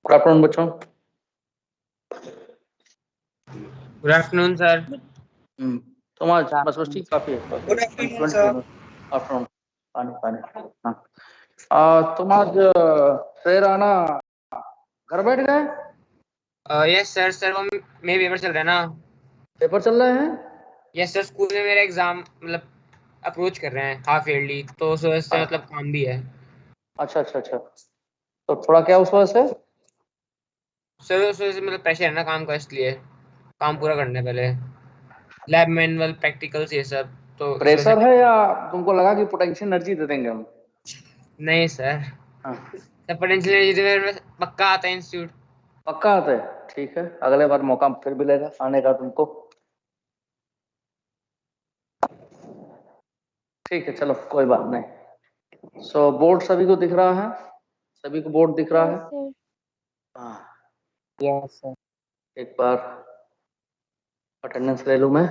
Good afternoon बच्चों। Good afternoon sir. तुम आज बस ठीक काफी है। Good afternoon sir. आफ्टरनून पानी पानी। हाँ तुम आज फिर आना घर बैठ गए? Yes sir. सर वो मेरे पेपर चल रहे हैं ना। पेपर चल रहे हैं? यस सर, स्कूल में मेरा एग्जाम मतलब अप्रोच कर रहे हैं हाफ ईयरली, तो उस वजह से मतलब काम भी है। अच्छा अच्छा अच्छा, तो थोड़ा क्या उस वजह से? सर उस वजह से मतलब प्रेशर है ना काम का, इसलिए काम पूरा करना है पहले, लैब मैनुअल प्रैक्टिकल्स ये सब। तो इस वजह प्रेशर से है या तुमको लगा कि पोटेंशियल एनर्जी दे देंगे हम? नहीं सर। सर पोटेंशियल एनर्जी मेरे पक्का आता है इंस्टीट्यूट। पक्का आता है? ठीक है, अगले बार मौका फिर मिलेगा आने का तुमको। ठीक है चलो कोई बात नहीं। सो बोर्ड सभी को दिख रहा है? सभी को बोर्ड दिख रहा है? हाँ यस सर। एक बार अटेंडेंस ले लूं मैं।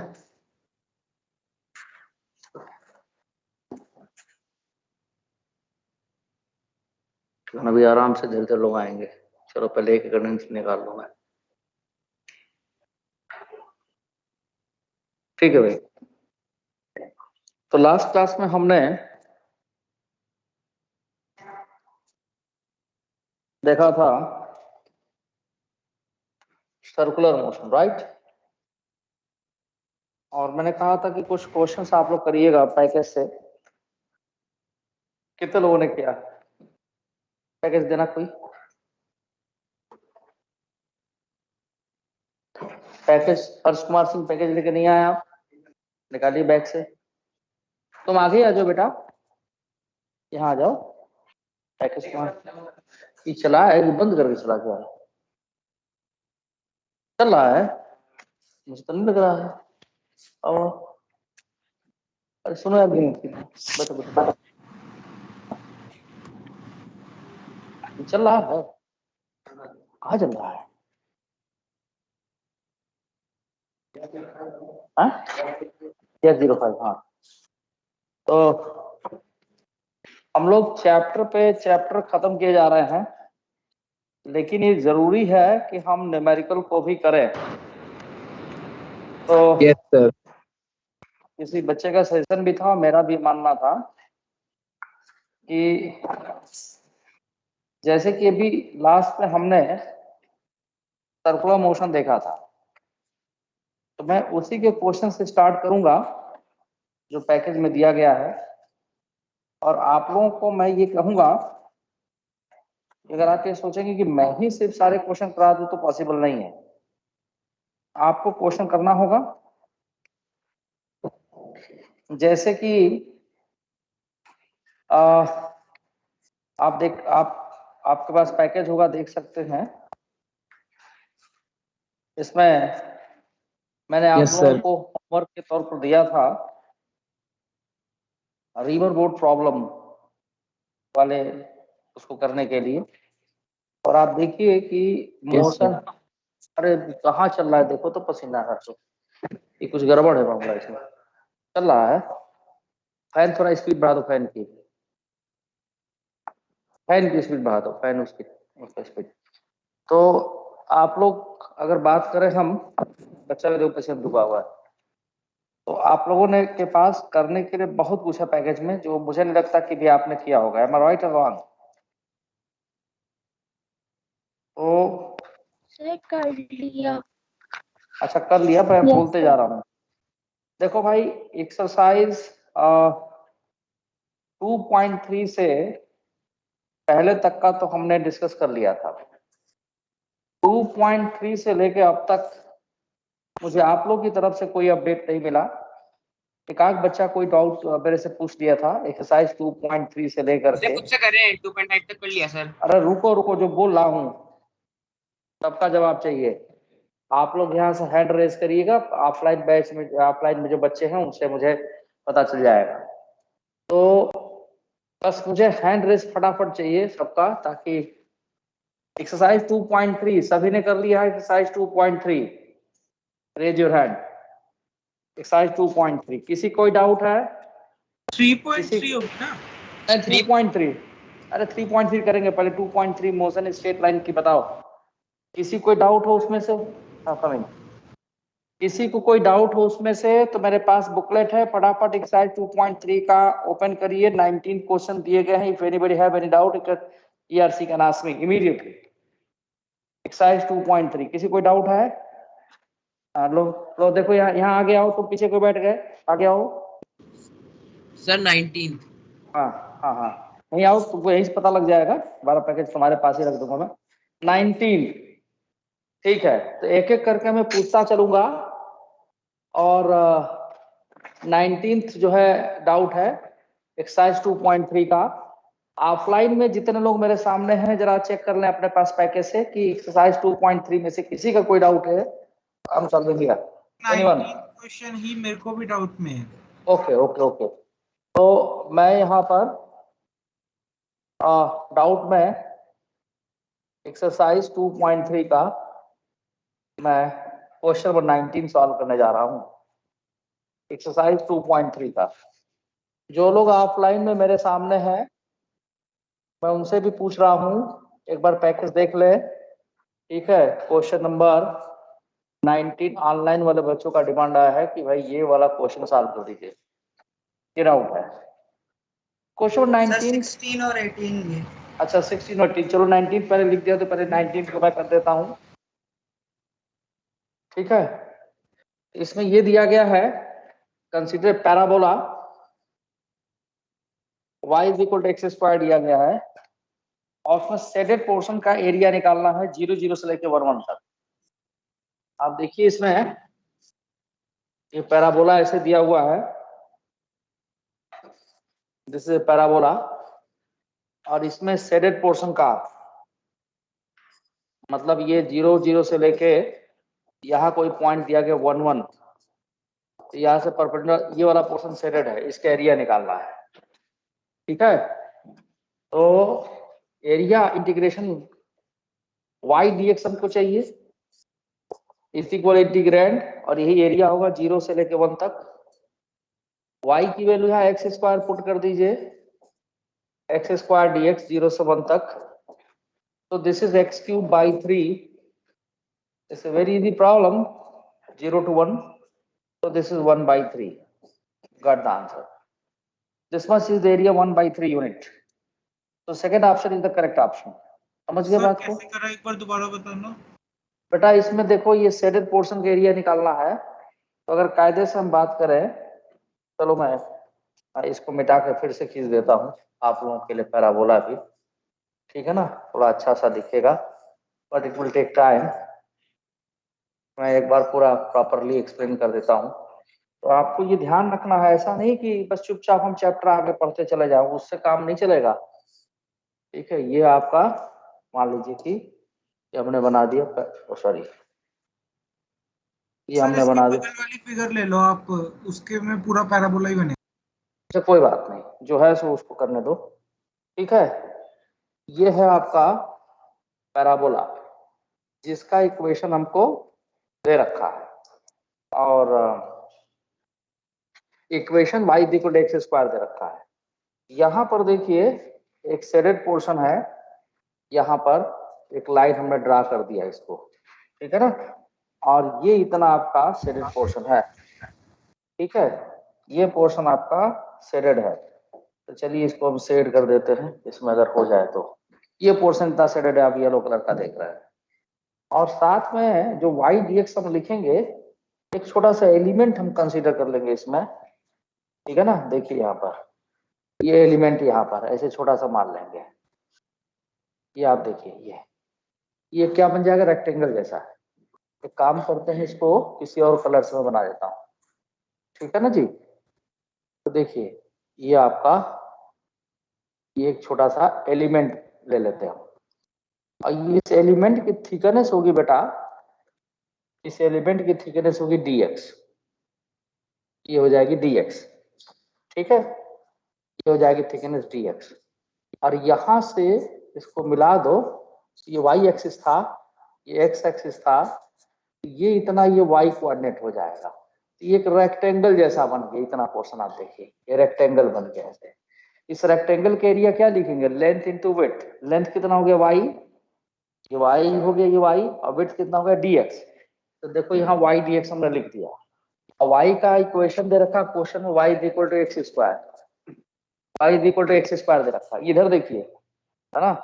अभी आराम से धीरे धीरे लोग आएंगे। चलो पहले एक अटेंडेंस निकाल लूं मैं। ठीक है भाई। तो लास्ट क्लास में हमने देखा था सर्कुलर मोशन, राइट? और मैंने कहा था कि कुछ क्वेश्चंस आप लोग करिएगा पैकेज से। कितने लोगों ने किया? पैकेज देना कोई? पैकेज हर्ष कुमार सिंह पैकेज लेके नहीं आए आप? निकालिए बैग से। तुम आगे आ जाओ बेटा, यहाँ आ जाओ। पैकेज कुमार ये चला है, बंद करके चला गया। चल रहा है? मुझे तो नहीं लग रहा है। और अरे सुनो यार, बैठो बैठो। चल रहा है? कहाँ चल रहा है? हाँ 05। हाँ तो हम लोग चैप्टर पे चैप्टर खत्म किए जा रहे हैं, लेकिन ये जरूरी है कि हम न्यूमेरिकल को भी करें। तो यस सर। किसी बच्चे का सजेशन भी था, मेरा भी मानना था कि जैसे कि अभी लास्ट में हमने सर्कुलर मोशन देखा था, तो मैं उसी के क्वेश्चन से स्टार्ट करूंगा जो पैकेज में दिया गया है। और आप लोगों को मैं ये कहूंगा, अगर आप ये सोचेंगे कि मैं ही सिर्फ सारे क्वेश्चन करा दूं तो पॉसिबल नहीं है। आपको क्वेश्चन करना होगा। जैसे कि आपके पास पैकेज होगा, देख सकते हैं। इसमें मैंने आप लोगों को होमवर्क के तौर पर दिया था रिवर बोर्ड प्रॉब्लम वाले, उसको करने के लिए। और आप देखिए कि मोशन, अरे कहाँ चल रहा है देखो तो, पसीना आ रहा है। ये कुछ गड़बड़ है मामला इसमें। चल रहा है? फैन थोड़ा स्पीड बढ़ा दो, फैन की स्पीड बढ़ा दो, फैन उसकी स्पीड। तो आप लोग अगर बात करें, हम बच्चा भी देखो पसीना डूबा हुआ है, तो आप लोगों ने के पास करने के लिए बहुत कुछ है पैकेज में, जो मुझे नहीं लगता कि भी आपने किया होगा। एम आई राइट और रॉन्ग? तो कर लिया। अच्छा कर लिया, मैं बोलते जा रहा हूँ। देखो भाई, एक्सरसाइज 2.3 से पहले तक का तो हमने डिस्कस कर लिया था। 2.3 से लेके अब तक मुझे आप लोग की तरफ से कोई अपडेट नहीं मिला। एक आध बच्चा कोई डाउट मेरे से पूछ दिया था एक्सरसाइज 2.3 से लेकर के। खुद से कर रहे हैं, 2.5 तक कर लिया सर। अरे रुको रुको, जो बोल रहा हूँ सबका जवाब चाहिए। आप लोग यहाँ से हैंड रेज करिएगा, ऑफलाइन बैच में, ऑफलाइन में जो बच्चे हैं उनसे मुझे पता चल जाएगा। तो बस मुझे हैंड रेज फटाफट चाहिए सबका, ताकि एक्सरसाइज 2.3 सभी ने कर लिया है? Exercise 2.3 raise your hand. Exercise 2.3 किसी कोई डाउट है? 3.3 होगी ना? 3.3। अरे 3.3 करेंगे पहले, 2.3 मोशन स्ट्रेट लाइन की बताओ। किसी कोई डाउट हो उसमें से? हाँ कमिंग। किसी को कोई डाउट हो उसमें से तो मेरे पास बुकलेट है, फटाफट एक्सरसाइज 2.3 का ओपन करिए। 19 क्वेश्चन दिए गए हैं। If anybody have any doubt ERC can ask me immediately. Exercise 2.3 किसी कोई डाउट है? हाँ लो देखो यहाँ आगे आओ, तुम पीछे क्यों बैठ गए? आगे आओ सर 19। हाँ हाँ हाँ नहीं आओ, तुमको यहीं से पता लग जाएगा। 12 पैकेज तुम्हारे पास ही रख दूंगा मैं। 19 ठीक है, तो एक एक करके मैं पूछता चलूंगा। और 19th जो है डाउट है एक्सरसाइज 2.3 का। ऑफलाइन में जितने लोग मेरे सामने हैं जरा चेक कर लें अपने पास पैकेज से कि एक्सरसाइज 2.3 में से किसी का कोई डाउट है। हम चल देंगे। 19 क्वेश्चन ही मेरे को भी डाउट में है। ओके ओके ओके, तो मैं यहाँ पर डाउट में एक्सरसाइज 2.3 का मैं क्वेश्चन नंबर 19 सॉल्व करने जा रहा हूँ। एक्सरसाइज 2.3 का जो लोग ऑफलाइन में मेरे सामने हैं मैं उनसे भी पूछ रहा हूँ, एक बार पैकेज देख ले। ठीक है, क्वेश्चन नंबर 19 ऑनलाइन वाले बच्चों का डिमांड आया है कि भाई ये वाला क्वेश्चन सॉल्व कर दीजिए। ये डाउट है क्वेश्चन 19 16 और 18 ये। अच्छा 16 और 18, चलो 19 पहले लिख दिया तो पहले 19 को मैं कर देता हूँ। ठीक है, इसमें ये दिया गया है consider parabola y is equal to x square दिया गया है और उसमें शेडेड पोर्शन का एरिया निकालना है 0 से लेकर 1 तक। आप देखिए इसमें ये पैराबोला ऐसे दिया हुआ है, दिस इज पैराबोला, और इसमें शेडेड पोर्शन का मतलब ये 0 से लेके यहाँ कोई पॉइंट दिया गया 1 तो यहाँ से परपेंडिकुलर ये वाला पोर्शन शेडेड है, इसका एरिया निकालना है। ठीक है, तो एरिया इंटीग्रेशन y dx हमको चाहिए इस इक्वल इंटीग्रेंड, और यही एरिया होगा 0 से लेके 1 तक। y की वैल्यू है एक्स स्क्वायर पुट कर दीजिए, एक्स स्क्वायर dx 0 से 1 तक। तो this is x cube by 3। It's a very easy problem, 0 to 1। So this is 1 by 3. Got the answer. This much is the area 1 by 3 unit. So second option is the correct option. समझ गए बात को? कैसे करा एक बार दोबारा बताना। बेटा इसमें देखो ये शेडेड पोर्शन का एरिया निकालना है, तो अगर कायदे से हम बात करें, चलो मैं इसको मिटा के फिर से खींच देता हूँ आप लोगों के लिए पैराबोला भी। ठीक है ना, थोड़ा अच्छा सा दिखेगा, but it will take time. मैं एक बार पूरा प्रॉपरली एक्सप्लेन कर देता हूँ। तो आपको ये ध्यान रखना है, ऐसा नहीं कि बस चुपचाप हम चैप्टर आगे पढ़ते चले जाओ, उससे काम नहीं चलेगा। ठीक है, ये आपका मान लीजिए कि ये हमने बना दिया, सॉरी ये हमने बना दिया। बगल वाली फिगर ले लो आप, उसके में पूरा पैराबोला ही बने। अच्छा कोई बात नहीं, जो है सो उसको करने दो। ठीक है, ये है आपका पैराबोला जिसका इक्वेशन हमको दे रखा है, और equation y equal to x square दे रखा है। यहाँ पर देखिए एक शेडेड पोर्शन है, यहाँ पर एक लाइन हमने ड्रा कर दिया इसको। ठीक है ना, और ये इतना आपका शेडेड पोर्शन है। ठीक है, ये पोर्शन आपका शेडेड है, तो चलिए इसको हम शेड कर देते हैं, इसमें अगर हो जाए तो। ये पोर्शन इतना शेडेड है, आप येलो कलर का देख रहे हैं, और साथ में जो y dx हम लिखेंगे एक छोटा सा एलिमेंट हम कंसीडर कर लेंगे इसमें। ठीक है ना, देखिए यहाँ पर ये एलिमेंट यहाँ पर ऐसे छोटा सा मान लेंगे। ये आप देखिए ये क्या बन जाएगा, रेक्टेंगल जैसा। एक काम करते हैं, इसको किसी और कलर से मैं बना देता हूँ। ठीक है ना जी, तो देखिए ये आपका ये एक छोटा सा एलिमेंट ले लेते हैं, और इस एलिमेंट की थिकनेस होगी बेटा, इस एलिमेंट की थिकनेस होगी dx, ये हो जाएगी dx। ठीक है, ये हो जाएगी थिकनेस dx, और यहां से इसको मिला दो, ये y एक्सिस था, ये x एक्सिस था, ये इतना ये y कोऑर्डिनेट हो जाएगा। ये एक रेक्टेंगल जैसा बन गया, इतना पोर्शन आप देखिए ये रेक्टेंगल बन गया ऐसे। इस रेक्टेंगल के एरिया क्या लिखेंगे, लेंथ इंटू विड्थ। लेंथ कितना हो गया y, ये y हो गया, ये y, और विड्थ कितना हो गया dx। तो देखो यहाँ y dx हमने लिख दिया। और y का इक्वेशन दे रखा क्वेश्चन में, y is equal to x square, y is equal to x square दे रखा है, इधर देखिए, है ना,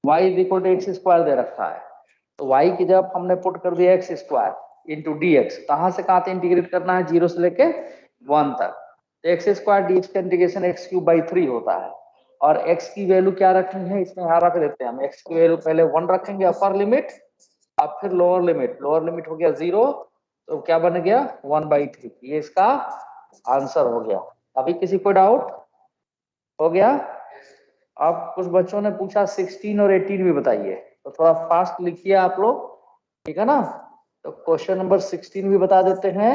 y is equal to x square दे रखा है। तो y की जब हमने पुट कर दिया x square into D x, कहाँ से कहाँ तक इंटीग्रेट करना है, 0 से लेके 1 तक। तो एक्स स्क्वायर डी एक्स का इंटीग्रेशन एक्स क्यूब बाई 3 होता है। और x की वैल्यू क्या रखनी है, इसमें यहाँ रख देते हैं हम, x की वैल्यू पहले 1 रखेंगे अपर लिमिट, अब फिर लोअर लिमिट, लोअर लिमिट हो गया 0, तो क्या बन गया 1/3। ये इसका आंसर हो गया। अभी किसी को डाउट हो गया? अब कुछ बच्चों ने पूछा 16 और 18 भी बताइए, तो थोड़ा फास्ट लिखिए आप लोग, ठीक है ना। तो क्वेश्चन नंबर 16 भी बता देते हैं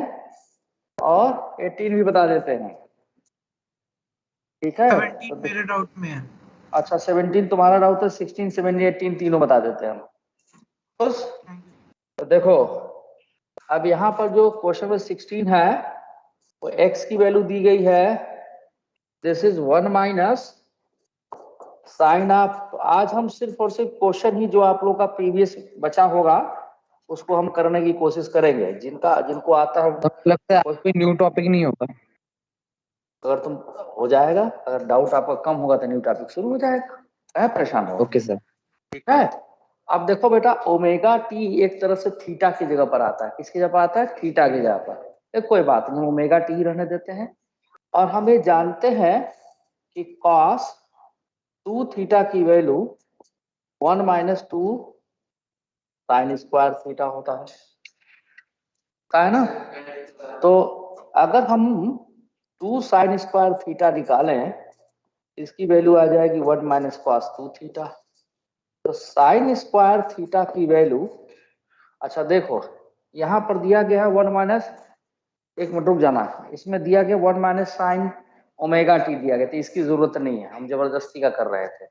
और 18 भी बता देते हैं, ठीक है। 17 मेरे डाउट में है। अच्छा 17 तुम्हारा डाउट है, 16, 17, 18 तीनों बता देते हैं हम। तो देखो अब यहाँ पर जो क्वेश्चन नंबर 16 है, वो x की वैल्यू दी गई है, this is 1 minus sine of. आज हम सिर्फ और सिर्फ क्वेश्चन ही जो आप लोग का प्रीवियस बचा होगा उसको हम करने की कोशिश करेंगे, जिनको आता है। लगता है कोई न्यू टॉपिक नहीं होगा। अगर तुम हो जाएगा, अगर डाउट आपका कम होगा तो न्यू टॉपिक शुरू हो जाएगा, है परेशान हो। Okay sir. ठीक है। अब देखो बेटा, ओमेगा टी एक तरह से थीटा की जगह पर आता है। किसकी जगह पर आता है? थीटा की जगह पर। कोई बात नहीं, ओमेगा टी रहने देते हैं। और हम ये जानते हैं कि cos 2 थीटा की value 1 minus 2 sine square theta होता है ना। तो अगर हम 2 साइन स्क्वायर थीटा निकालें, इसकी वैल्यू आ जाएगी 1 माइनस cos 2 थीटा। तो साइन स्क्वायर थीटा की वैल्यू, अच्छा देखो यहाँ पर दिया गया है 1 माइनस, एक मिनट रुक जाना, इसमें दिया गया 1 माइनस साइन ओमेगा टी दिया गया, तो इसकी जरूरत नहीं है, हम जबरदस्ती का कर रहे थे,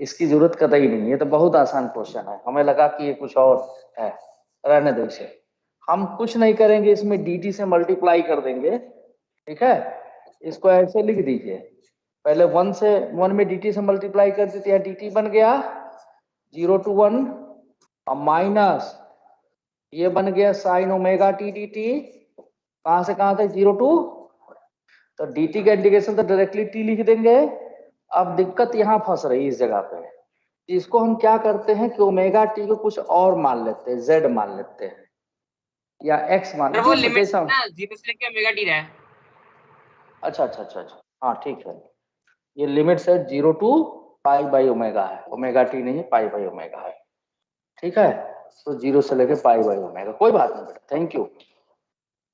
इसकी जरूरत कतई नहीं है। ये तो बहुत आसान क्वेश्चन है, हमें लगा कि ये कुछ और है, रहने दो इसे। हम कुछ नहीं करेंगे, इसमें dt से मल्टीप्लाई कर देंगे, ठीक है। इसको ऐसे लिख दीजिए, पहले 1 में dt से मल्टीप्लाई कर देते हैं, dt बन गया 0 to 1 और माइनस ये बन गया साइन ओमेगा टी dt, कहां से कहां तक 0 to, तो dt का इंटीग्रेशन तो डायरेक्टली t लिख देंगे। अब दिक्कत यहाँ फंस रही है इस जगह पे, इसको हम क्या करते हैं कि ओमेगा टी को कुछ और मान लेते हैं, z मान लेते हैं या x मान वो लेते हैं, लिमिट जैसा। ना 0 से लेके ओमेगा टी रहा है। अच्छा अच्छा अच्छा अच्छा, हाँ ठीक है, ये लिमिट से 0 to पाई बाई ओमेगा है, ओमेगा टी नहीं है, पाई बाई ओमेगा है, ठीक है। तो 0 से लेके पाई बाई ओमेगा, कोई बात नहीं बेटा, थैंक यू।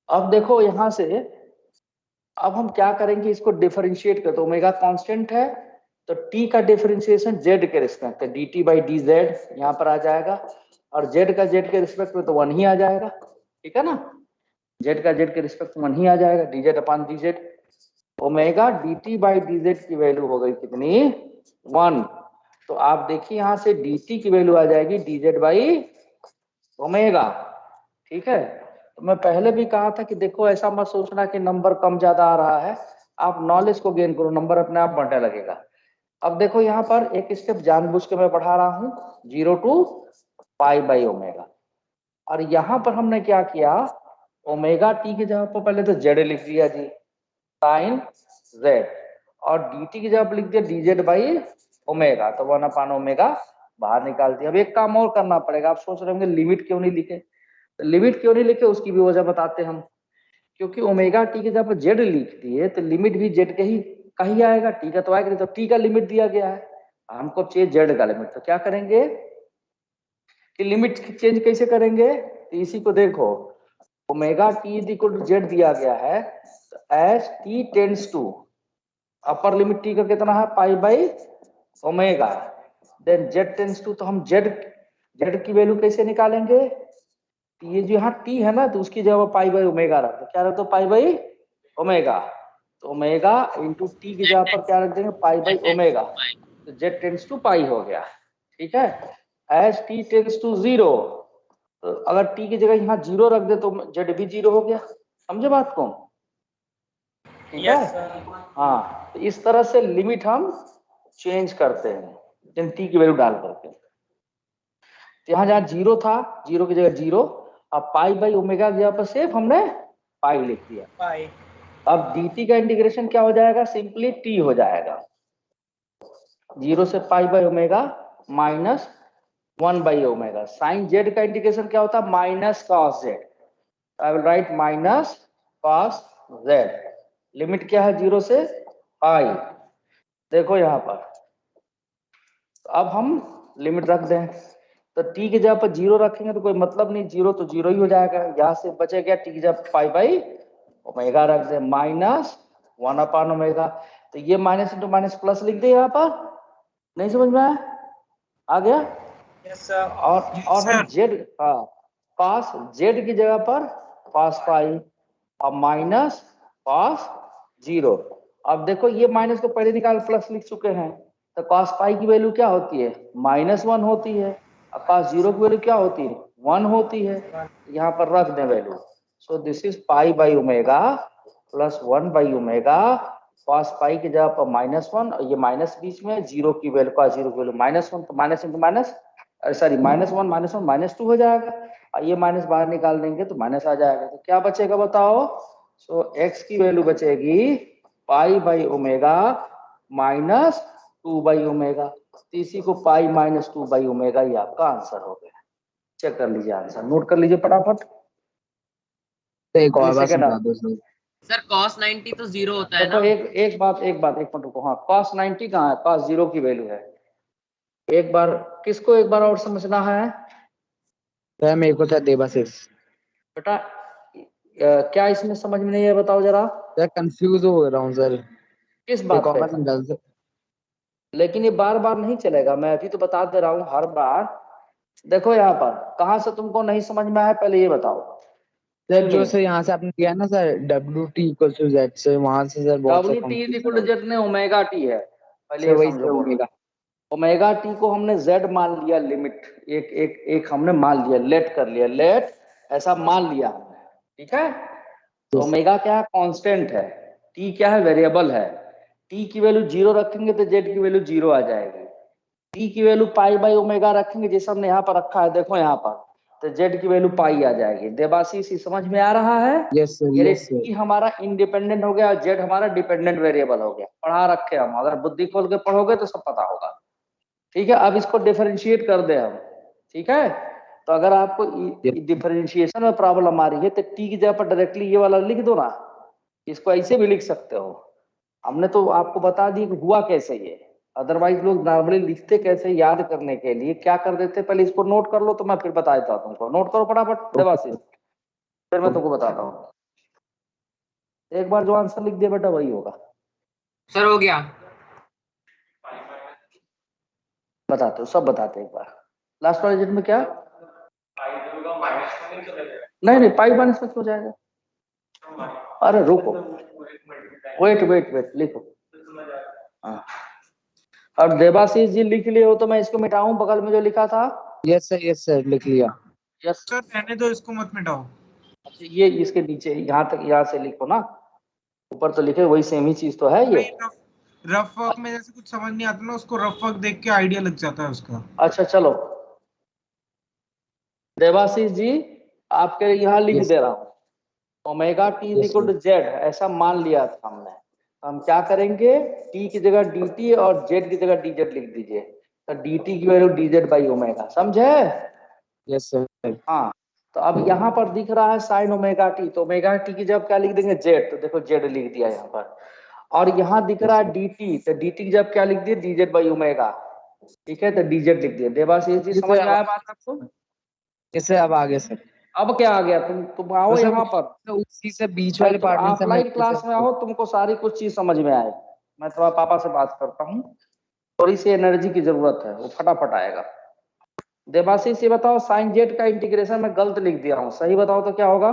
अब देखो यहाँ से, अब हम क्या करेंगे, इसको डिफरेंशिएट करते, ओमेगा कांस्टेंट है तो t का डिफरेंशिएशन z के रिस्पेक्ट है, dt बाई डी जेड यहाँ पर आ जाएगा, और z का z के रिस्पेक्ट में तो 1 ही आ जाएगा, ठीक है ना। z का z के रिस्पेक्ट में 1 ही आ जाएगा, dz upon dz। Omega dt by dz की वैल्यू हो गई कितनी? 1। तो आप देखिए यहाँ से dt की वैल्यू आ जाएगी dz बाई ओमेगा, ठीक है। तो मैं पहले भी कहा था कि देखो ऐसा मत सोचना कि नंबर कम ज्यादा आ रहा है, आप नॉलेज को गेन करो, नंबर अपने आप बढ़ने लगेगा। अब देखो यहाँ पर एक स्टेप जानबूझ के मैं बढ़ा रहा हूँ, 0 to पाई बाई ओमेगा, और यहाँ पर हमने क्या किया, ओमेगा टी की जगह पर पहले तो जेड लिख दिया जी, साइन जेड, और dt की जगह पर लिख दिया dz बाई ओमेगा, तो 1 अपान ओमेगा बाहर निकाल दिया। अब एक काम और करना पड़ेगा, आप सोच रहे होंगे लिमिट क्यों नहीं लिखे, तो लिमिट क्यों नहीं लिखे उसकी भी वजह बताते हम, क्योंकि ओमेगा टी के जब जेड लिख दिए तो लिमिट भी जेड के ही कहीं आएगा, टी का तो आएगा नहीं, तो टी का लिमिट दिया गया है, हमको चाहिए जेड का लिमिट, तो क्या करेंगे कि लिमिट चेंज कैसे करेंगे, तो इसी को देखो, omega t is equal to z दिया गया है, तो as t tends to, upper limit t का कितना है pi by omega, then z tends to, तो हम जेड की वैल्यू कैसे निकालेंगे, ये जो यहाँ टी है ना, तो उसकी जगह पाई बाई ओमेगा रख दो, क्या रख दो पाई बाई ओमेगा, तो ओमेगा इंटू टी की जगह पर क्या रख देंगे पाई बाई ओमेगा, तो जेड टेंड्स टू पाई हो गया, ठीक है। एज टी टेंड्स टू 0, तो अगर टी की जगह यहाँ 0 रख दे तो जेड भी 0 हो गया, समझे बात को, ठीक है। हाँ, तो इस तरह से लिमिट हम चेंज करते हैं टी की वैल्यू डाल करके। तो यहाँ जहाँ जीरो था, जीरो की जगह जीरो, अब पाई बाई ओमेगा की जगह पर सिर्फ हमने पाई लिख दिया। पाई। अब dt का इंटीग्रेशन क्या हो जाएगा, सिंपली t हो जाएगा, जीरो से pi by omega minus 1 by omega. Sine z का इंटीग्रेशन क्या होता है, minus cos z. I will write minus cos z. Limit क्या है, जीरो से पाई। देखो यहाँ पर, तो अब हम लिमिट रख दें, तो t की जगह पर जीरो रखेंगे तो कोई मतलब नहीं, जीरो तो जीरो ही हो जाएगा। यहाँ से बचे क्या, t की जगह पाई बाई ओमेगा रख दे, माइनस 1 अपॉन ओमेगा। तो ये माइनस इंटू माइनस प्लस लिख दे यहाँ पर। नहीं समझ में आया, आ गया? Yes sir. और हम जेड, हाँ, पास जेड की जगह पर पास पाई और माइनस पास जीरो। अब देखो ये माइनस को पहले निकाल प्लस लिख चुके हैं, तो कॉस पाई की वैल्यू क्या होती है, -1 होती है, और कॉस जीरो की वैल्यू क्या होती है, 1 होती है। यहाँ पर रख दें value. So this is pi by omega plus 1 by omega, cos pi की जगह पर -1 और ये माइनस बीच में, जीरो की वैल्यू, कॉस जीरो की वैल्यू -1, तो माइनस इंटू माइनस, सॉरी -1 -1 -2 हो जाएगा, और ये माइनस बाहर निकाल देंगे तो माइनस आ जाएगा। तो क्या बचेगा बताओ, सो x की वैल्यू बचेगी पाई by omega minus 2 by omega. इसी को पाई -2 बाई ओमेगा, ये आपका आंसर हो गया। चेक कर लीजिए आंसर, नोट कर लीजिए फटाफट। तो एक और बात सेकंड समझा दो सर। सर cos 90 तो जीरो होता है देखो ना? एक बात एक मिनट रुको। हाँ, cos 90 कहाँ है, cos जीरो की वैल्यू है। एक बार किसको एक बार और समझना है सर मेरे को था देवाशीष। बेटा, क्या इसमें समझ में नहीं है बताओ जरा, सर कंफ्यूज हो रहा हूँ सर, किस एक बात और पे? बात समझा दो सर। लेकिन ये बार बार नहीं चलेगा, मैं अभी तो बता दे रहा हूँ हर बार। देखो यहाँ पर कहाँ से तुमको नहीं समझ में आया, पहले ये बताओ। सर जो सर यहाँ से आपने किया ना सर WT = Z, सर वहां से सर बहुत सा डब्ल्यू t is equal to z ने ओमेगा टी है, पहले सर ये वही समझो। सर बोल ओमेगा। ओमेगा टी को हमने जेड मान लिया, लिमिट एक एक एक हमने मान लिया, लेट कर लिया, लेट ऐसा मान लिया हमने, ठीक है। तो ओमेगा क्या है, कांस्टेंट है, टी क्या है, वेरिएबल है। टी की वैल्यू जीरो रखेंगे तो जेड की वैल्यू जीरो आ जाएगी। टी की वैल्यू पाई बाई ओमेगा रखेंगे, जैसे हमने यहाँ पर रखा है, देखो यहाँ पर, तो जेड की वैल्यू पाई आ जाएगी। देवाशीष समझ में आ रहा है? यस सर, यानी यस सर। टी हमारा इंडिपेंडेंट हो गया और जेड हमारा डिपेंडेंट वेरिएबल हो गया। पढ़ा रखे हम, अगर बुद्धि खोल के पढ़ोगे तो सब पता होगा, ठीक है। अब इसको डिफरेंशिएट कर दे हम, ठीक है। तो अगर आपको डिफरेंशिएशन में प्रॉब्लम आ रही है तो टी की जगह पर डायरेक्टली ये वाला लिख दो ना, इसको ऐसे भी लिख सकते हो। हमने तो आपको बता दी कि हुआ कैसे ये, अदरवाइज लोग नॉर्मली लिखते कैसे, याद करने के लिए क्या कर देते, पहले इसको नोट कर लो तो मैं फिर बता देता हूँ तुमको। नोट करो फटाफट देवाशीष, फिर मैं तुमको बताता हूँ। एक बार जो आंसर लिख दिया बेटा वही होगा। सर हो गया। बताते हो, सब बताते एक बार। लास्ट वाले डिजिट में क्या, नहीं पाई माइनस में क्यों जाएगा, अरे रुको, वेट वेट वेट, लिखो। हाँ, और देवाशीष जी लिख लिए हो तो मैं इसको मिटाऊं, बगल में जो लिखा था? यस सर लिख लिया। यस सर रहने दो, इसको मत मिटाओ। अच्छा, ये इसके नीचे यहाँ तक, यहाँ से लिखो ना, ऊपर तो लिखे वही सेम ही चीज तो है ये। रफ वर्क में जैसे कुछ समझ नहीं आता ना, उसको रफ वर्क देख के आइडिया लग जाता है उसका। अच्छा चलो देवाशीष जी, आपके यहाँ लिख Yes, दे रहा हूँ, omega t is yes, equal to z ऐसा मान लिया था हमने। हम क्या करेंगे, टी की जगह dt और जेड की जगह dz लिख दीजिए, तो dt की वैल्यू dz बाई ओमेगा, समझे? Yes sir. हाँ, तो अब यहाँ पर दिख रहा है साइन ओमेगा टी, तो ओमेगा टी की जब क्या लिख देंगे, जेड, तो देखो जेड लिख दिया यहाँ पर। और यहाँ दिख रहा है dt, तो dt की जब क्या लिख दिए, dz बाई ओमेगा, ठीक है, तो dz लिख दिया। देवाशीष जी समझ में आया बात आपको? इससे अब आगे सर। अब क्या आ गया, तुम आओ तो यहाँ पर, सर उसी से बीच वाले तुम पार्ट में ऑफलाइन क्लास में आओ, तुमको सारी कुछ चीज समझ में आए। मैं थोड़ा पापा से बात करता हूँ, थोड़ी सी एनर्जी की जरूरत है, वो फटाफट आएगा। देवाशीष ये बताओ, साइन जेड का इंटीग्रेशन में गलत लिख दिया हूँ, सही बताओ तो क्या होगा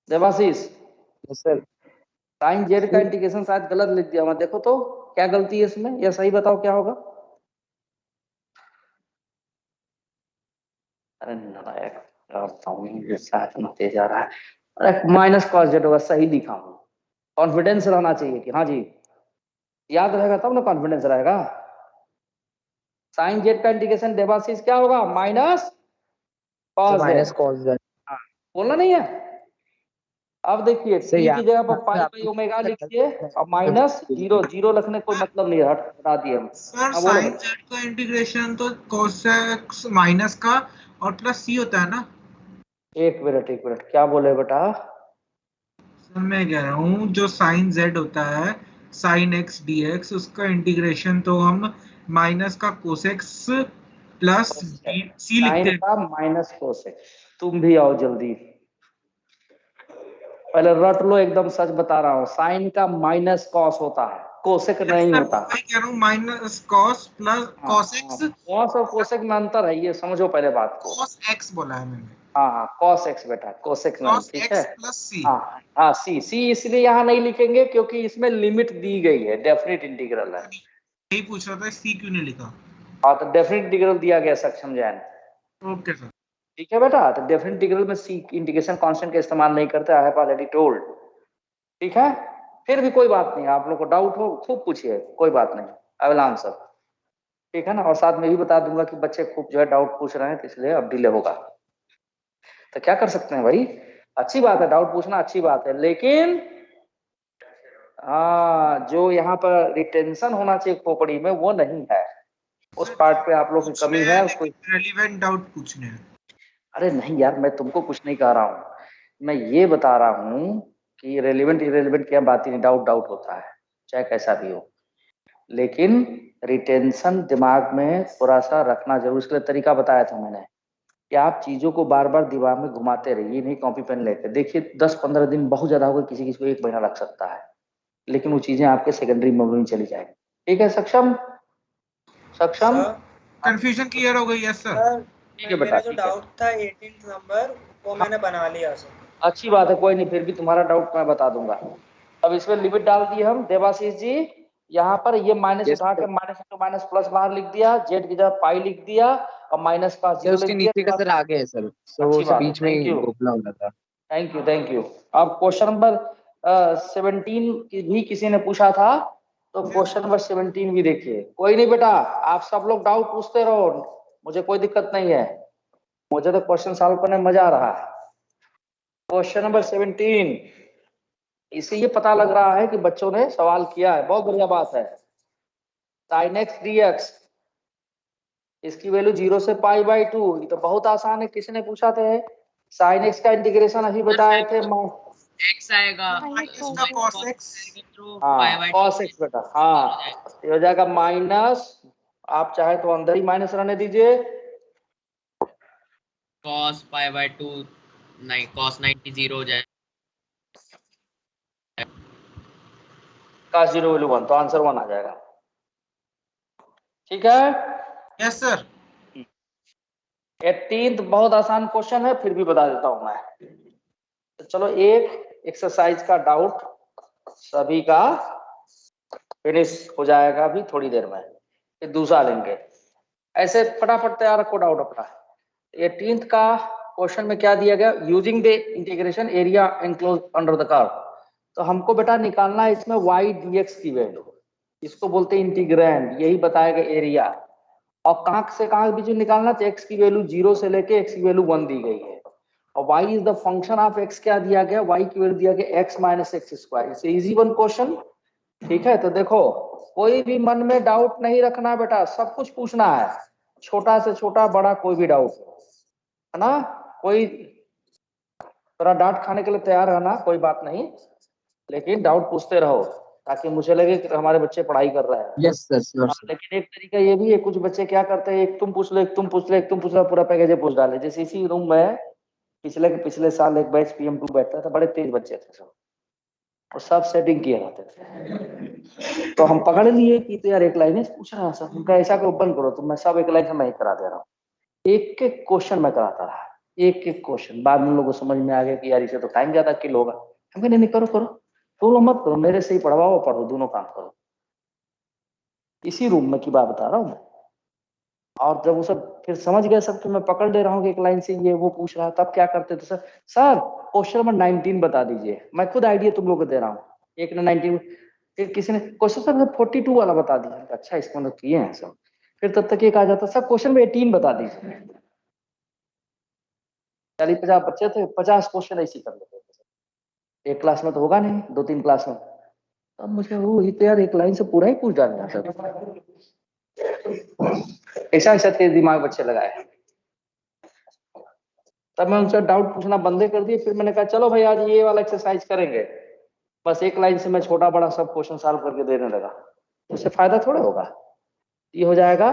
Devashish? Yes sir. Sine z का इंटीग्रेशन शायद गलत लिख दिया मैं, देखो तो क्या गलती है इसमें, या सही बताओ क्या होगा? अरे नालायक, तेज आ रहा है। अरे माइनस कॉस जेड होगा, सही लिखा हूँ। कॉन्फिडेंस रहना चाहिए कि हाँ जी, याद रहेगा तब ना कॉन्फिडेंस रहेगा। साइन जेड का इंटीग्रेशन देवाशीष क्या होगा? Minus cos minus Z. Cos Z. बोलना नहीं है? अब देखिए सर टी की जगह पर यहाँ पाई पे बाई ओमेगा आपको लिखिए और माइनस जीरो, जीरो रखने कोई मतलब नहीं है, हटा दिए हम। सर हाँ बोलो। साइन जेड का इंटीग्रेशन तो कोसेक्स माइनस का और प्लस सी होता है ना? एक मिनट क्या बोले बेटा? सर मैं कह रहा हूँ जो साइन जेड होता है साइन एक्स डी एक्स, उसका इंटीग्रेशन तो हम माइनस का कोसेक्स प्लस सी लिखते साइन हैं। का माइनस कोसेक। तुम भी आओ जल्दी, पहले रट लो, एकदम सच बता रहा हूँ। साइन का माइनस कॉस होता है, कोसेक नहीं सर होता। मैं कह रहा हूँ minus cos plus cos x. Cos और कोसेक में अंतर है, ये समझो पहले बात को। कॉस एक्स बोला है मैंने। हाँ कॉस एक्स बेटा, कोसेक नहीं, कॉस ठीक है। एक्स प्लस सी। हाँ सी इसलिए यहाँ नहीं लिखेंगे क्योंकि इसमें लिमिट दी गई है, डेफिनेट इंटीग्रल है। यही पूछ रहा था, सी क्यों नहीं लिखा? हाँ तो डेफिनेट इंटीग्रल दिया गया सक्षम जैन। Okay sir. ठीक है बेटा, तो डेफिनेट इंटीग्रल में सी इंटीग्रेशन कांस्टेंट का इस्तेमाल नहीं करते, आई हैव ऑलरेडी टोल्ड। ठीक है, फिर भी कोई बात नहीं, आप लोग को डाउट हो खूब पूछिए, कोई बात नहीं, आई विल आंसर। ठीक है ना, और साथ में भी बता दूंगा कि बच्चे खूब जो है डाउट पूछ रहे हैं, तो इसलिए अब डिले होगा। तो क्या कर सकते हैं भाई, अच्छी बात है, डाउट पूछना अच्छी बात है, लेकिन जो यहाँ पर रिटेंशन होना चाहिए खोपड़ी में वो नहीं है, उस पार्ट पे आप लोग की कमी है। उसको रेलिवेंट डाउट पूछने हैं। अरे नहीं यार, मैं तुमको कुछ नहीं कह रहा हूँ, मैं ये बता रहा हूँ कि रेलिवेंट इरेलीवेंट क्या बात ही नहीं, डाउट डाउट होता है चाहे कैसा भी हो, लेकिन रिटेंशन दिमाग में थोड़ा सा रखना जरूर। इसके लिए तरीका बताया था मैंने कि आप चीजों को बार बार दिमाग में घुमाते रहिए, नहीं कॉपी पेन लेके देखिए। 10-15 दिन बहुत ज्यादा होगा, किसी किसी को 1 महीना लग सकता है, लेकिन वो चीजें आपके सेकेंडरी मेमोरी में चली जाएंगी। ठीक है सक्षम? सक्षम कंफ्यूजन क्लियर हो गई है सर? ठीक है बेटा, मेरा जो डाउट था 18th नंबर वो मैंने बना लिया सर। अच्छी बात है, कोई नहीं, फिर भी तुम्हारा डाउट मैं बता दूंगा। अब इसमें लिमिट डाल दी हम देवाशीष जी, यहाँ पर ये माइनस Yes, उठा के माइनस इंटू माइनस प्लस बाहर लिख दिया, जेड की जगह पाई लिख दिया और माइनस का सर जीरो उसके लिख नीचे का दिया। सर आगे है सर, तो अच्छी उसे बात है, बीच में थैंक ही यू घोपला हो था। Thank you. अब क्वेश्चन नंबर 17 भी किसी ने पूछा था, तो क्वेश्चन नंबर 17 भी देखिए। कोई नहीं बेटा, आप सब लोग डाउट पूछते रहो, मुझे कोई दिक्कत नहीं है, मुझे तो क्वेश्चन सॉल्व करने में मजा आ रहा है। क्वेश्चन नंबर 17, इससे ये पता लग रहा है कि बच्चों ने सवाल किया है, बहुत बढ़िया बात है। साइन एक्स डी एक्स, इसकी वैल्यू 0 से π/2, ये तो बहुत आसान है, किसी ने पूछा था साइन एक्स का इंटीग्रेशन अभी बताए थे। एक्स आएगा इसका cos x। cos x बेटा, हाँ ये हो जाएगा माइनस, आप चाहे तो अंदर ही माइनस रहने दीजिए, cos π/2 नहीं cos 90 0 हो जाए। cos 0 वैल्यू 1, तो आंसर 1 आ जाएगा। ठीक है, यस सर। 18th बहुत आसान क्वेश्चन है, फिर भी बता देता हूं मैं। तो चलो एक एक्सरसाइज का डाउट सभी का फिनिश हो जाएगा अभी थोड़ी देर में, फिर दूसरा लेंगे। ऐसे फटाफट तैयार रखो डाउट अपना। 18th का क्वेश्चन में क्या दिया गया, using the integration area enclose under the curve. तो हमको बेटा निकालना है इसमें y dx की वैल्यू, इसको बोलते हैं इंटीग्रैंड, यही बताएगा एरिया। और कहां से कहां के बीच में निकालना, तो x की वैल्यू 0 से लेके x की वैल्यू 1 दी गई है, और y is the function of x क्या दिया गया, y की वैल्यू दिया गया x minus x square. It's easy one question. ठीक है, तो देखो कोई भी मन में डाउट नहीं रखना बेटा, सब कुछ पूछना है, छोटा से छोटा बड़ा कोई भी डाउट है ना। कोई थोड़ा डांट खाने के लिए तैयार रहना, कोई बात नहीं, लेकिन डाउट पूछते रहो ताकि मुझे लगे कि हमारे बच्चे पढ़ाई कर रहे हैं। Yes sir sure sir. लेकिन एक तरीका ये भी है, कुछ बच्चे क्या करते हैं, एक तुम पूछ लो, एक तुम पूछ लो, एक तुम पूछ लो, पूरा पैकेज पूछ डाले। जैसे इसी रूम में पिछले साल एक बैच PM2 बैठता था, बड़े तेज बच्चे थे सब, और सब सेटिंग किए रहते थे, तो हम पकड़ लिए कि तो यार एक लाइन पूछ रहा है सब, उनका ऐसा करो बंद करो, तो मैं सब एक लाइन से मैं ही करा दे रहा हूँ, एक एक क्वेश्चन मैं कराता रहा, एक एक क्वेश्चन। बाद में लोगों को समझ में आ गया कि यार इसे तो टाइम ज्यादा किल होगा। हम कहे नहीं करो करो, तुम लोग मत करो, मेरे से ही पढ़वाओ पढ़ो, दोनों काम करो। इसी रूम में की बात बता रहा हूँ मैं। और जब वो सब फिर समझ गए सब कि मैं पकड़ ले रहा हूँ कि एक लाइन से ये वो पूछ रहा है, तब क्या करते थे, सर क्वेश्चन नंबर 19 बता दीजिए, मैं खुद आइडिया तुम लोग को दे रहा हूँ। एक ने 19, फिर किसी ने क्वेश्चन सर 42 वाला बता दिया, अच्छा इसको मतलब किए हैं सब। फिर तब तक एक आ जाता सब क्वेश्चन में 18 बता दीजिए। 40-50 बच्चे थे, 50 क्वेश्चन ऐसे कर लेते थे। एक क्लास में तो होगा नहीं, 2-3 क्लास में। अब मुझे वो ही तो यार एक लाइन से पूरा ही पूछ डालना सब। ऐसा ऐसा तेज दिमाग बच्चे लगाए। तब मैं उनसे डाउट पूछना बंदे कर दिए। फिर मैंने कहा चलो भाई आज ये वाला एक्सरसाइज करेंगे। बस एक लाइन से मैं छोटा बड़ा सब क्वेश्चन सॉल्व करके देने लगा। उससे फायदा थोड़ा होगा। ये हो जाएगा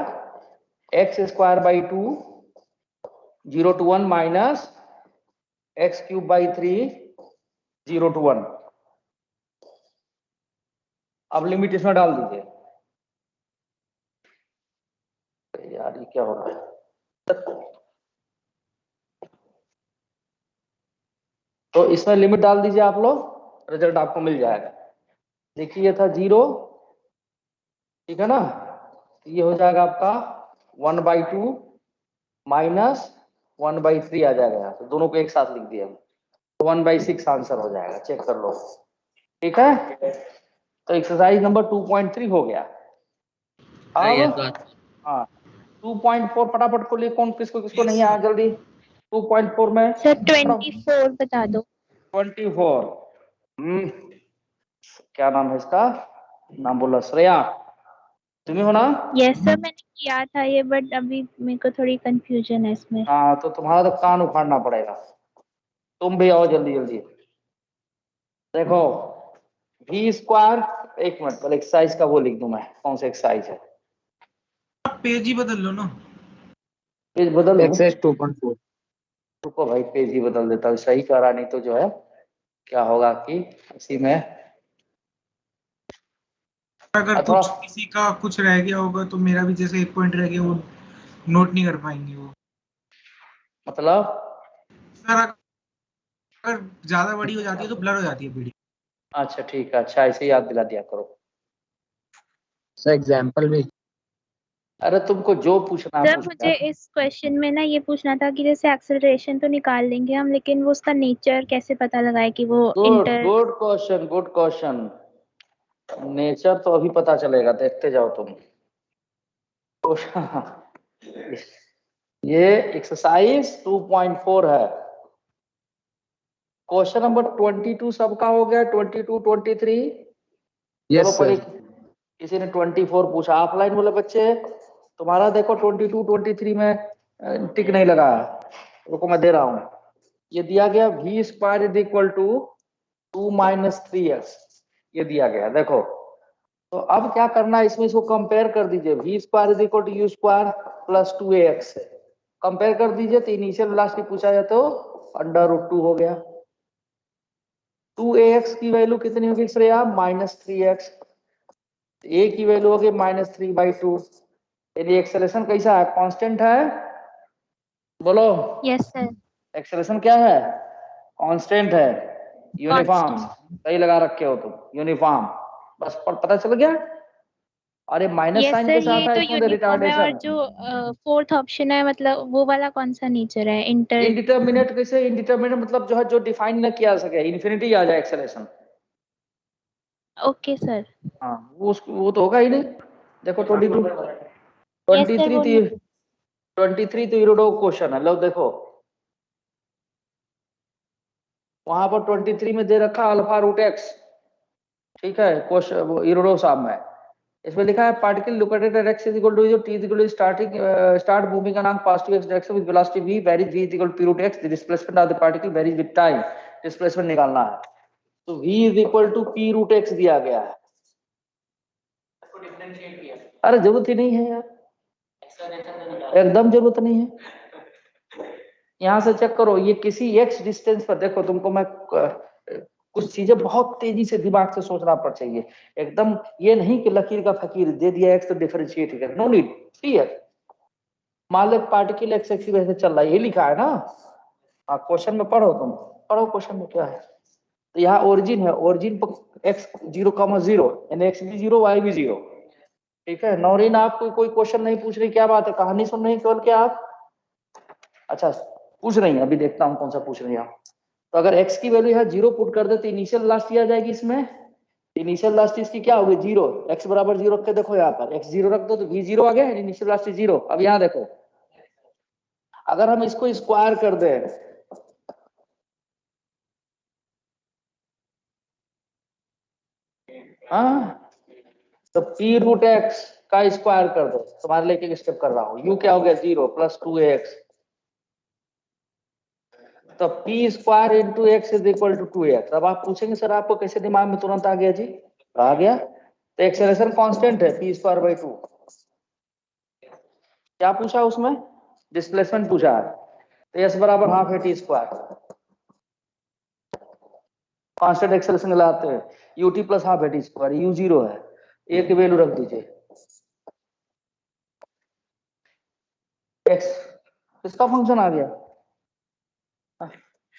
x²/2 0 to 1 minus x³/3 0 to 1। अब लिमिट इसमें डाल दीजिए। यार ये क्या हो रहा है? तो इसमें लिमिट डाल दीजिए आप लोग, रिजल्ट आपको मिल जाएगा। देखिए ये था 0, ठीक है ना। ये हो जाएगा आपका 1/2 माइनस 1/3 आ जाएगा। तो दोनों को एक साथ लिख दिया, तो 1/6 आंसर हो जाएगा। चेक कर लो, ठीक है। तो एक्सरसाइज नंबर 2.3 हो गया। अब हाँ 2.4 फटाफट को लिए, कौन किसको किसको नहीं आया जल्दी 2.4 में। सर 24 बता दो। 24 क्या नाम है इसका? नाम बोला श्रेया, तुम्हें हो ना? यस सर, मैंने किया था ये, बट अभी मेरे को थोड़ी कंफ्यूजन है इसमें। हाँ तो तुम्हारा तो कान उखाड़ना पड़ेगा। तुम भी आओ जल्दी जल्दी। देखो v², एक मिनट पहले एक्सरसाइज का वो लिख दूं मैं, कौन सा एक्सरसाइज है। आप पेज ही बदल लो ना। पेज बदल लूं? एक्सरसाइज 2.4। रुको भाई पेज ही बदल देता हूँ, सही कह रहा, नहीं तो जो है क्या होगा कि इसी में अगर थोड़ा कुछ किसी का कुछ रह गया होगा तो मेरा भी जैसे एक पॉइंट रह गया, वो नोट नहीं कर पाएंगे वो। मतलब सर अगर ज्यादा बड़ी हो जाती है तो ब्लर हो जाती है पीडी। अच्छा ठीक है, अच्छा ऐसे याद दिला दिया करो। सर एग्जांपल भी। अरे तुमको जो पूछना है सर पूछना मुझे है। इस क्वेश्चन में ना ये पूछना था कि जैसे एक्सेलरेशन तो निकाल लेंगे हम, लेकिन वो उसका नेचर कैसे पता लगाए कि वो good inter. Good question, good question. Nature तो अभी पता चलेगा, देखते जाओ तुम। ये एक्सरसाइज 2.4 है। क्वेश्चन नंबर 22 सबका हो गया, 22 23। चलो यस पहले सर। किसी ने 24 पूछा, ऑफलाइन वाले बच्चे तुम्हारा देखो 22 23 में टिक नहीं लगा है। रुको मैं दे रहा हूं। ये दिया गया v² = 2 - 3x, ये दिया गया देखो। तो अब क्या करना है इसमें, इसको कंपेयर कर दीजिए। v² = u² + 2ax कंपेयर कर दीजिए। तो इनिशियल लास्ट की पूछा जाए तो √2 हो गया। 2ax की वैल्यू कितनी होगी श्रेया? -3x। a की वैल्यू होगी -3/2। यानी एक्सेलरेशन कैसा है? कांस्टेंट है? बोलो। Yes sir. एक्सेलरेशन क्या है? कांस्टेंट है, यूनिफॉर्म। Constant. सही लगा रखे हो तुम, यूनिफॉर्म। बस पता चल गया। अरे माइनस यस साइन के सर, साथ ये है तो इसमें यूनिफॉर्म है। और रिटार्डेशन। जो फोर्थ ऑप्शन है, मतलब वो वाला कौन सा नेचर है? इंटर। इनडिटर्मिनेट कैसे? इनडिटर्मिनेट मतलब जो है जो डिफाइन न किया सके, इन्फिनिटी आ जाए एक्सेलरेशन। Okay sir. हाँ वो तो होगा ही नहीं। देखो 22 यस सर, 23 23 तो यूरोडो क्वेश्चन है। लो देखो वहां पर 23 में दे रखा α√x, ठीक है। क्वेश्चन यूरोडो साहब में इसमें लिखा है particle located at x = t start moving along positive x direction with velocity v varies v = p√x। the displacement of the particle varies with time। Displacement निकालना है तो v = p√x दिया गया है। अरे जरूरत ही नहीं है यार, एकदम जरूरत नहीं है। यहां से चेक करो, ये किसी x डिस्टेंस पर देखो। तुमको मैं कुछ चीजें बहुत तेजी से दिमाग से सोचना पड़ चाहिए एकदम। ये नहीं कि लकीर का फकीर दे दिया x तो डिफरेंशिएट कर, नो नीड। ठीक है, मान लो पार्टिकल x एक्सिस से चल रहा है, ये लिखा है ना। हाँ क्वेश्चन में पढ़ो, तुम पढ़ो क्वेश्चन में क्या है। तो यहाँ ओरिजिन है, ओरिजिन पर x 0,0 यानी x भी 0 y भी 0। ठीक है नौरीन, आप कोई क्वेश्चन नहीं पूछ रही, क्या बात है? कहानी सुन रही केवल क्या आप? अच्छा पूछ रही हैं, अभी देखता हूँ कौन सा पूछ रही हैं आप। तो अगर x की वैल्यू है 0 पुट कर दे तो इनिशियल लास्ट आ जाएगी इसमें इनिशियल वेलोसिटी इसकी क्या होगी 0, x बराबर 0 रख के देखो यहाँ पर x 0 रख दो तो v 0 आ गया, इनिशियल वेलोसिटी 0। अब यहाँ देखो अगर हम इसको स्क्वायर कर दें हाँ तो p रूट x का स्क्वायर कर दो, तुम्हारे लिए एक स्टेप कर रहा हूँ, u क्या हो गया 0 प्लस 2x, तो p square into x is equal to 2x। अब आप पूछेंगे सर आपको कैसे दिमाग में तुरंत आ गया जी, आ गया तो एक्सेलरेशन कांस्टेंट है p स्क्वायर बाई 2। क्या पूछा उसमें, डिस्प्लेसमेंट पूछा है, तो s बराबर हाफ है t स्क्वायर, कांस्टेंट एक्सेलरेशन लाते हैं ut प्लस हाफ है t स्क्वायर, u 0 है, a की वैल्यू रख दीजिए, x किसका फंक्शन आ गया,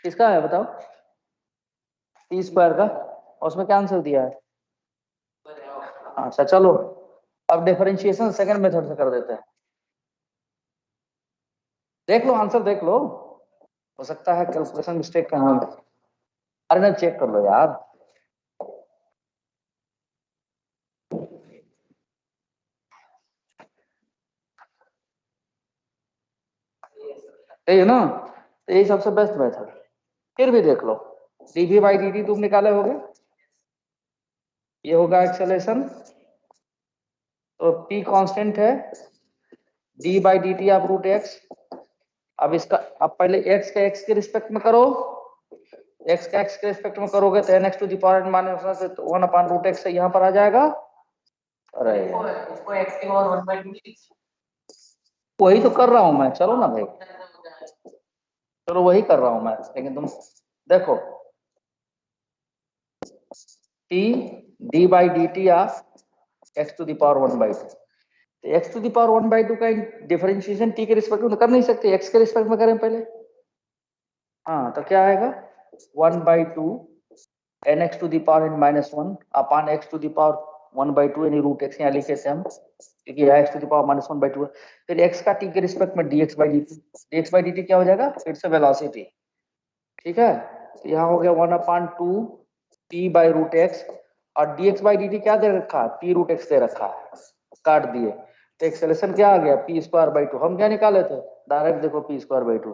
किसका है बताओ, टी स्क्वायर का, और उसमें क्या आंसर दिया है। अच्छा चलो अब डिफरेंशिएशन सेकंड मेथड से कर देते हैं, देख लो आंसर देख लो, हो सकता है कैलकुलेशन मिस्टेक कहाँ है, अरे ना चेक कर लो यार, है ना, तो यही सबसे बेस्ट मेथड। फिर भी देख लो dv बाई dt तुम निकाले होगे, ये होगा एक्सेलरेशन, तो p कांस्टेंट है, d बाई dt आप रूट x, अब इसका अब पहले x का x के रिस्पेक्ट में करो, x का x के रिस्पेक्ट में करोगे तो n x to the power minus 1 upon root x यहाँ पर आ जाएगा, अरे इसको x की पावर 1/2 वही तो कर रहा हूं मैं, चलो ना भाई, चलो वही कर रहा हूं मैं, लेकिन तुम देखो t d by d t of x to the power 1/2, तो x टू द पावर 1/2 का डिफरेंशिएशन t के रिस्पेक्ट में कर नहीं सकते, x के रिस्पेक्ट में करें पहले, हाँ तो क्या आएगा 1/2 nx to the power n minus 1 upon x to the power 1/2 यानी रूट x यहाँ लिखे थे हम, क्योंकि यहाँ x to the power minus 1/2 है, फिर x का t के रिस्पेक्ट में dx बाई dt क्या हो जाएगा, फिर से वेलोसिटी, ठीक है, तो यहाँ हो गया 1/2 p बाई रूट x, और dx बाई dt क्या दे रखा है, p रूट x दे रखा है, काट दिए, तो एक्सेलरेशन क्या आ गया p स्क्वायर बाई 2, हम क्या निकाले थे डायरेक्ट देखो p स्क्वायर बाई 2,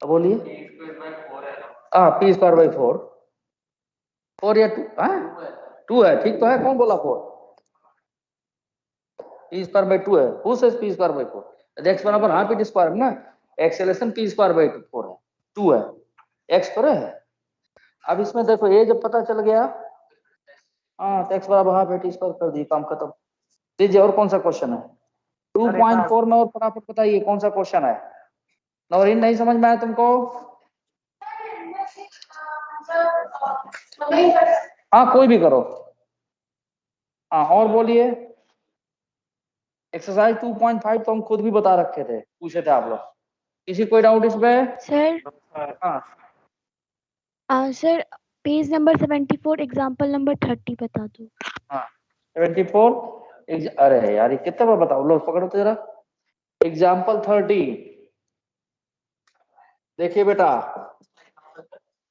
अब बोलिए हाँ p स्क्वायर बाई 4 या 2, हाँ 2 है, ठीक तो है, कौन बोला 4, p स्क्वायर बाई 2 है, who says p square by 4, x बराबर हाँ p स्क्वायर है ना, एक्सेलरेशन p स्क्वायर बाई 4 है, 2 है, x पर है। अब इसमें देखो ये जब पता चल गया, हाँ तो x बराबर हाफ t स्क्वायर कर दिए, काम खत्म। लीजिए और कौन सा क्वेश्चन है 2.4 में, और फटाफट बताइए कौन सा क्वेश्चन है, नौरीन नहीं समझ में आया तुमको, हाँ कोई भी करो, हाँ और बोलिए, एक्सरसाइज 2.5 तो हम खुद भी बता रखे थे, पूछे थे आप लोग, किसी कोई डाउट इसमें, सर हाँ sir page number 74 example number 30 बता दो। हाँ 74, अरे यार ये कितने बार बताओ, लो पकड़ो तो जरा, एग्जाम्पल 30, देखिए बेटा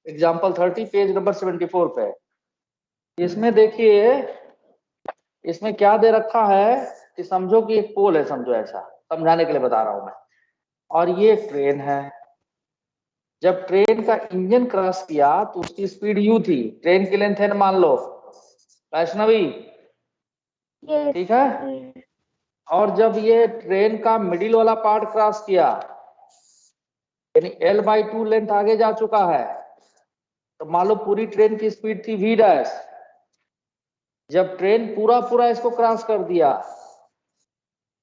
एग्जाम्पल 30 पेज नंबर 74 पे, इसमें देखिए इसमें क्या दे रखा है कि समझो कि एक पोल है, समझो ऐसा, समझाने के लिए बता रहा हूं मैं, और ये ट्रेन है, जब ट्रेन का इंजन क्रॉस किया तो उसकी स्पीड u थी, ट्रेन की लेंथ है मान लो वैष्णवी, ठीक है, और जब ये ट्रेन का मिडिल वाला पार्ट क्रॉस किया यानी l/2 लेंथ आगे जा चुका है, तो मान लो पूरी ट्रेन की स्पीड थी v डैश, जब ट्रेन पूरा इसको क्रॉस कर दिया,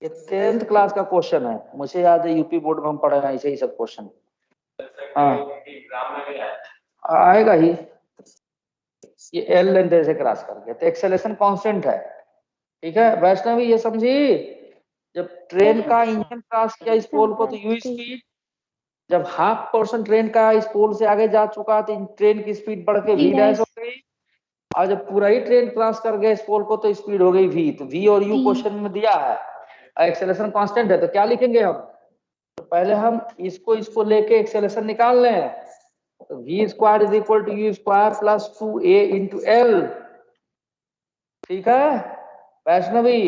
ये 10th क्लास का क्वेश्चन है, मुझे याद है यूपी बोर्ड में हम पढ़े हैं ऐसे ही सब क्वेश्चन, हाँ आएगा ही, ये एल लेंथ ऐसे क्रॉस कर गया तो एक्सेलरेशन कांस्टेंट है, ठीक है वैष्णवी ये समझी, जब ट्रेन का इंजन क्रॉस किया इस पोल को तो u स्पीड, जब हाफ पोर्शन ट्रेन का इस पोल से आगे जा चुका तो ट्रेन की स्पीड बढ़ के v डैश हो गई, और जब पूरा ही ट्रेन क्रॉस कर गया इस पोल को तो स्पीड हो गई v, तो v और u क्वेश्चन में दिया है, एक्सेलरेशन कांस्टेंट है, तो क्या लिखेंगे हम, तो पहले हम इसको लेके एक्सेलरेशन निकाल लें, तो v square is equal to u square plus 2a into l. ठीक है Vaishnavi,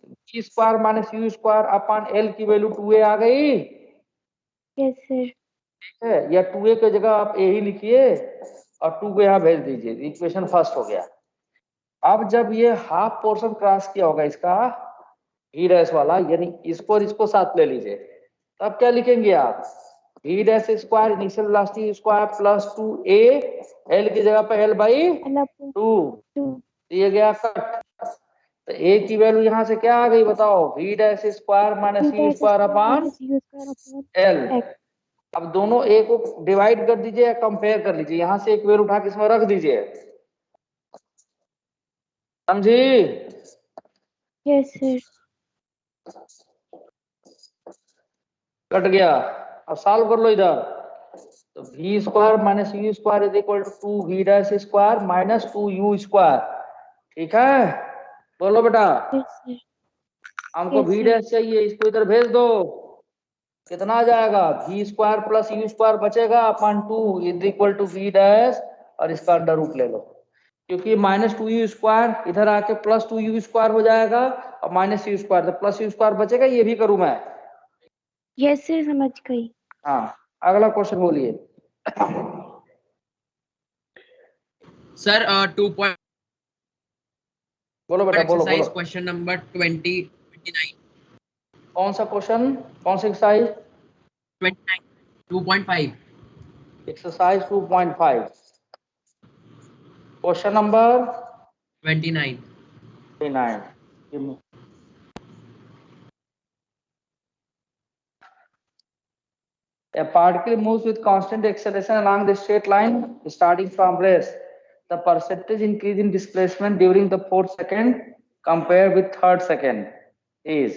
v square minus u square upon l की वैल्यू 2a आ गई। Yes sir. ठीक है, या 2a की जगह आप a ही लिखिए और 2 को यहाँ भेज दीजिए, इक्वेशन फर्स्ट हो गया। अब जब ये हाफ पोर्शन क्रॉस किया होगा इसका v डैश वाला, यानी इसको और इसको साथ ले लीजिए, तब क्या लिखेंगे आप, v dash square initial velocity square plus 2a, l की जगह पे l बाई 2 दिए गया कट। तो a की वैल्यू यहाँ से क्या आ गई बताओ, v dash square minus u square upon l। अब दोनों a को डिवाइड कर दीजिए या कंपेयर कर लीजिए, यहाँ से एक वैल्यू उठा के इसमें रख दीजिए, समझी। Yes sir. कट गया, अब सॉल्व कर लो इधर। तो v square minus u square is equal to 2v dash square minus 2u square. ठीक है, बोलो बेटा। हमको v डैश चाहिए, इसको इधर भेज दो। कितना आ जाएगा, v square plus u square बचेगा upon 2 is equal to v dash, और इसका अंडर रूट ले लो, क्योंकि माइनस 2u स्क्वायर इधर आके प्लस 2u स्क्वायर हो जाएगा और माइनस यू स्क्वायर, तो प्लस यू स्क्वायर बचेगा, ये भी करूं मैं। यस सर समझ गई। हाँ अगला क्वेश्चन बोलिए। सर 2 बोलो बेटा, बोलो एक्सरसाइज बोलो। Question number 29। कौन सा क्वेश्चन, कौन सी exercise? 29 2.5 exercise 2.5 question number 29। 29। A particle moves with constant acceleration along the straight line starting from rest. The percentage increase in displacement during the 4th second compared with 3rd second is।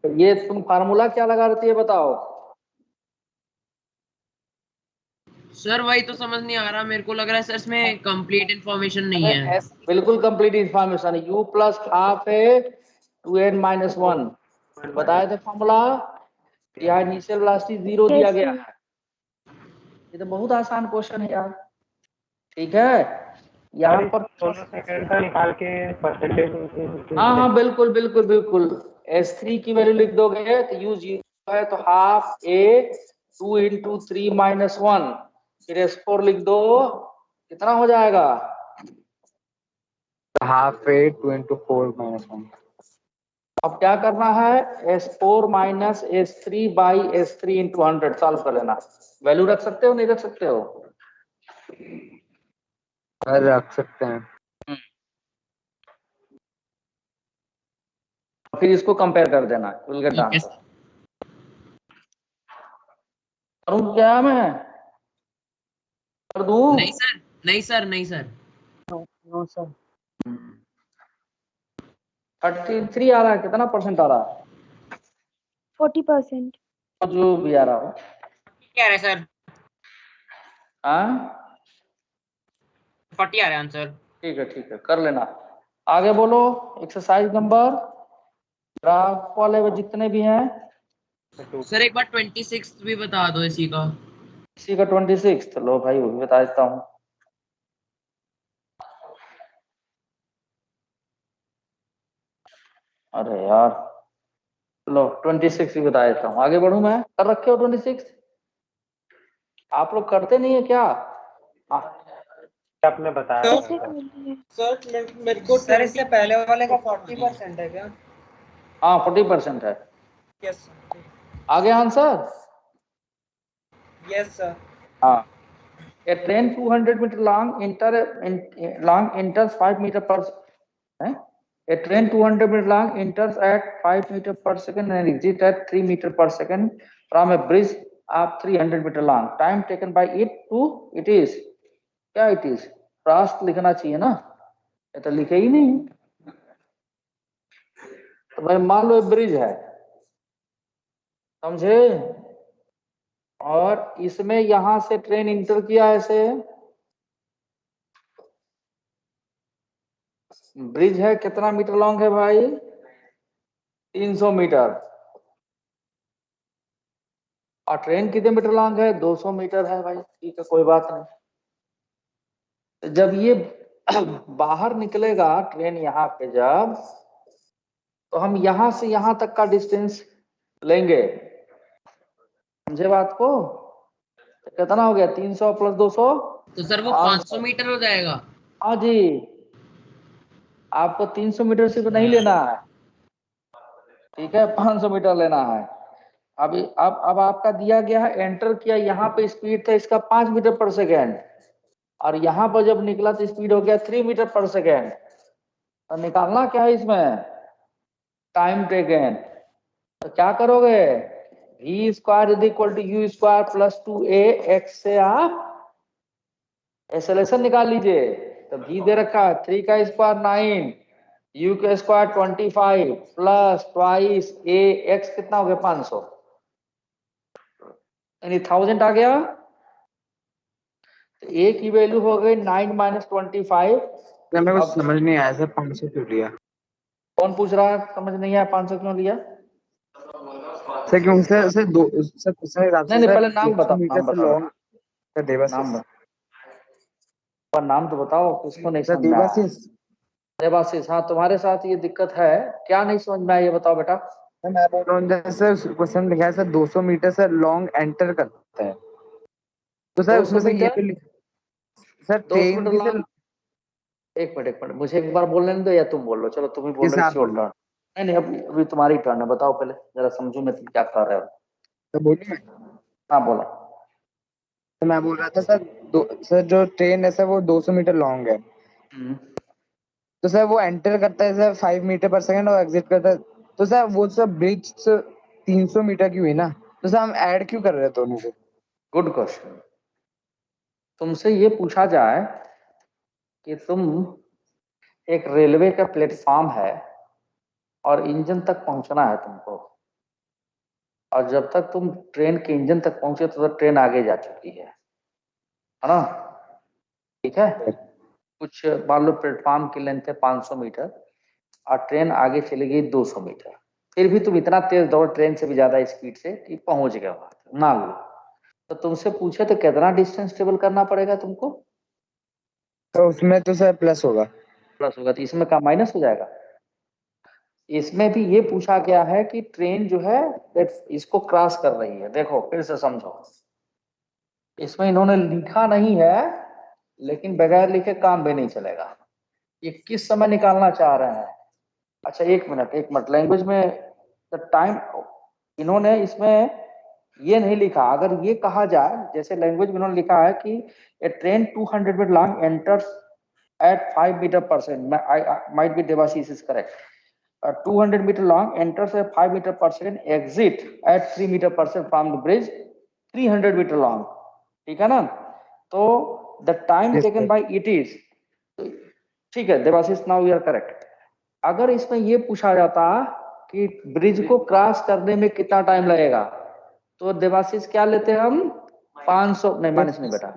ये तुम formula क्या लगा रही है बताओ। Sir वही तो समझ नहीं आ रहा, मेरे को लग रहा है सर इसमें कंप्लीट इंफॉर्मेशन नहीं है। बिल्कुल कंप्लीट इंफॉर्मेशन है, u प्लस हाफ है 2n माइनस 1 बताया था फॉर्मूला। यहाँ इनिशियल वेलोसिटी 0 दिया गया है। ये तो बहुत आसान क्वेश्चन है यार। ठीक है, यहाँ पर सेकंड का निकाल के परसेंटेज। हाँ हाँ बिल्कुल बिल्कुल बिल्कुल, S3 की वैल्यू लिख दोगे तो u 0 है तो हाफ a 2 इंटू 3 माइनस 1, फिर S4 लिख दो, कितना हो जाएगा, हाफ ए 2 into 4 minus 1। अब क्या करना है, S4 minus S3 by S3 into 100 solve कर लेना। वैल्यू रख सकते हो नहीं रख सकते हो? रख सकते हैं। फिर इसको कंपेयर कर देना, विल गेट द आंसर। करूं क्या मैं, कर दूं? नहीं सर नहीं सर नहीं सर। No sir. 33 आ रहा है, कितना परसेंट आ रहा है? 40%। जो भी आ रहा हो। क्या है सर? हाँ 40 आ रहा है आंसर। ठीक है कर लेना। आगे बोलो, एक्सरसाइज नंबर, ग्राफ वाले जितने भी हैं। सर एक बार 26 भी बता दो इसी का। इसी का 26 लो भाई, वो भी बता देता हूँ। अरे यार लो 26 भी बता देता हूँ। आगे बढ़ू मैं, कर रखे हो 26? आप लोग करते नहीं है क्या? आपने बताया सर मेरे को सर इससे पहले वाले का 40% है क्या? हाँ 40% है। यस आगे आंसर। Yes sir. हाँ, a train 200 meter long enters 5 meter per a train 200 meter long enters at 5 meter per second and exits at 3 meter per second from a bridge of 300 meter long. Time taken by it to it is, क्या it is, fast लिखना चाहिए ना, ये तो लिखे ही नहीं। तो भाई मान लो ब्रिज है, समझे, और इसमें यहां से ट्रेन इंटर किया ऐसे, ब्रिज है कितना मीटर लॉन्ग है भाई, 300 मीटर। और ट्रेन कितने मीटर लॉन्ग है? 200 मीटर है भाई, ठीक है, कोई बात नहीं। तो जब ये बाहर निकलेगा ट्रेन यहाँ पे जब, तो हम यहाँ से यहाँ तक का डिस्टेंस लेंगे, समझे बात को? तो कितना हो गया? 300 प्लस 200, तो सर वो 500 मीटर हो जाएगा। हाँ जी, आपको 300 मीटर सिर्फ नहीं लेना है, ठीक है, 500 मीटर लेना है। अभी अब आपका दिया गया है, एंटर किया, यहाँ पे स्पीड था इसका 5 मीटर पर सेकेंड, और यहाँ पर जब निकला तो स्पीड हो गया 3 मीटर पर सेकेंड। तो निकालना क्या है इसमें? Time taken. तो क्या करोगे? v square is equal to u square plus 2a x से आप एक्सेलरेशन निकाल लीजिए। तो v दे रखा है 3 का स्क्वायर 9, u का square 25 plus twice a x कितना हो गया? 500, यानी 1000 आ गया। तो a की वैल्यू हो गई 9 माइनस 25। मेरे को समझ नहीं आया सर 500 क्यों लिया? कौन पूछ रहा है समझ नहीं आया 500 क्यों लिया? सर क्यों सर दो सर नहीं नहीं, पहले नाम बताओ, मीटर नाम से बताओ, लॉन्ग सर देवाशीष। नाम बताओ, नाम तो बताओ, किसको नहीं सर समझ में आया? देवाशीष। देवाशीष, हाँ, तुम्हारे साथ ये दिक्कत है, क्या नहीं समझ में आया ये बताओ बेटा। सर मैं बोल रहा हूँ जैसे क्वेश्चन लिखा है सर 200 मीटर से लॉन्ग एंटर करता है, तो सर 200 उसमें से ये मीटर, भी सर 200 ट्रेन मीटर भी सर। लॉन्ग। एक मिनट, मुझे एक बार बोलने दो, या तुम बोल लो, चलो तुम ही बोल किस रहे, आप श्योर बोल टर्न। नहीं नहीं, अभी तुम्हारी टर्न है, बताओ पहले, जरा समझू मैं तुम क्या कर रहे हो। तो बोलिए। हाँ बोला। तो मैं बोल रहा था सर जो ट्रेन है सर वो 200 मीटर लॉन्ग है, तो सर वो एंटर करता है सर 5 मीटर पर सेकंड और एग्जिट करता है, तो सर वो सर ब्रिज 300 मीटर की हुई ना, तो सर हम ऐड क्यों कर रहे हैं दोनों को? Good question. तुमसे ये पूछा जाए कि तुम, एक रेलवे का प्लेटफॉर्म है और इंजन तक पहुंचना है तुमको, और जब तक तुम ट्रेन के इंजन तक पहुंचे तो ट्रेन आगे जा चुकी है ना? ठीक है, कुछ मान लो प्लेटफॉर्म की लेंथ है 500 मीटर और ट्रेन आगे चली गई 200 मीटर, फिर भी तुम इतना तेज दौड़, ट्रेन से भी ज्यादा स्पीड से, कि पहुंच गए वहां तक मान लो। तो तुमसे पूछे तो कितना डिस्टेंस ट्रेवल करना पड़ेगा तुमको? तो उसमें तो सर प्लस होगा। प्लस होगा, तो इसमें का माइनस हो जाएगा? इसमें भी ये पूछा गया है कि ट्रेन जो है इसको क्रॉस कर रही है। देखो फिर से समझो, इसमें इन्होंने लिखा नहीं है, लेकिन बगैर लिखे काम भी नहीं चलेगा। ये किस समय निकालना चाह रहे हैं? अच्छा एक मिनट, लैंग्वेज में टाइम, इन्होंने इसमें ये नहीं लिखा। अगर ये कहा जाए, जैसे लैंग्वेज में इन्होंने लिखा है कि a train 200 metre long enters at 5 meter per second, might be Devashish is correct, 200 meter long, enters at 5 meter per second, exit at 3 meter per second from the bridge 300 meter long, ठीक है ना? तो the time Yes, taken sir. by it is, ठीक है Devashish, now you are correct. अगर इसमें ये पूछा जाता कि ब्रिज को क्रॉस करने में कितना टाइम लगेगा, तो देवाशीष क्या लेते हैं हम? 500 नहीं, माइनस नहीं बेटा,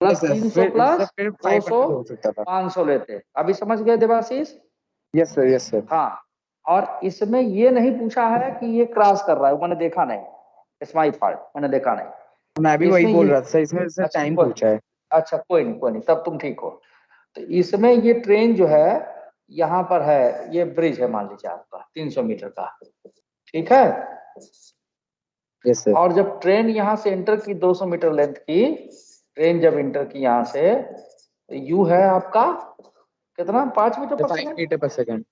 प्लस 300 प्लस 200 हो सकता था। 500 लेते। अभी समझ गए देवाशीष? Yes sir. हाँ, और इसमें ये नहीं पूछा है कि ये क्रॉस कर रहा है, मैंने देखा नहीं, इट्स माय फॉल्ट, मैंने देखा नहीं। मैं भी वही बोल रहा था सर, इसमें सर अच्छा, टाइम पूछा है। अच्छा कोई नहीं, तब तुम ठीक हो। तो इसमें ये ट्रेन जो है यहाँ पर है, ये ब्रिज है मान लीजिए आपका 300 मीटर का, ठीक है? Yes sir. और जब ट्रेन यहाँ से एंटर की 200 मीटर लेंथ की ट्रेन जब इंटर की यहाँ से, यू है आपका कितना? 5 मीटर पर 5 सेकंड, मीटर पर सेकंड।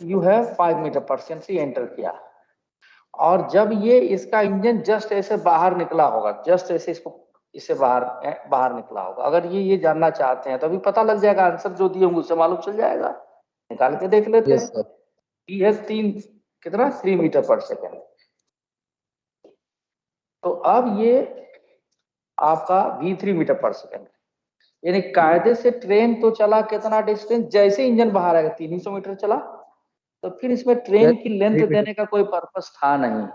यू है 5 मीटर पर सेकंड से एंटर किया, और जब ये इसका इंजन जस्ट ऐसे बाहर निकला होगा, जस्ट ऐसे इससे बाहर निकला होगा। अगर ये जानना चाहते हैं तो अभी पता लग जाएगा, आंसर जो दिए होंगे उससे मालूम चल जाएगा, निकाल के देख लेते यस हैं। सर। ई है 3 मीटर पर सेकंड। तो अब ये आपका v3 मीटर पर सेकंड, यानी कायदे से ट्रेन तो चला कितना डिस्टेंस, जैसे इंजन बाहर आएगा 300 मीटर चला, तो फिर इसमें ट्रेन की लेंथ देने का कोई पर्पस था नहीं,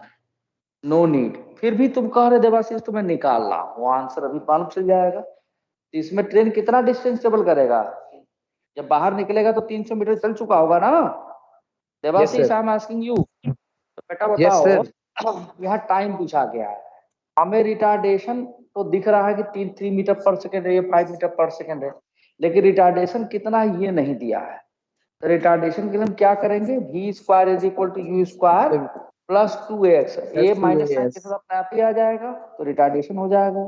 नो नीड। फिर भी तुम कह रहे देवाशीष तुम्हें निकालना, वो आंसर अभी मालूम चल जाएगा। इसमें ट्रेन कितना डिस्टेंस ट्रेवल करेगा? जब बाहर निकलेगा तो 300 मीटर चल चुका होगा ना Devashish? I am asking you. तो बेटा यस बताओ, सर। यहाँ टाइम पूछा गया है, हमें रिटार्डेशन तो दिख रहा है कि 3 मीटर पर सेकेंड है, ये 5 मीटर पर सेकेंड है, लेकिन रिटार्डेशन कितना है ये नहीं दिया है। तो रिटार्डेशन के लिए हम क्या करेंगे, v square is equal to u square plus 2x, a minus sign के साथ अपने आप ही आ जाएगा, तो रिटार्डेशन हो जाएगा।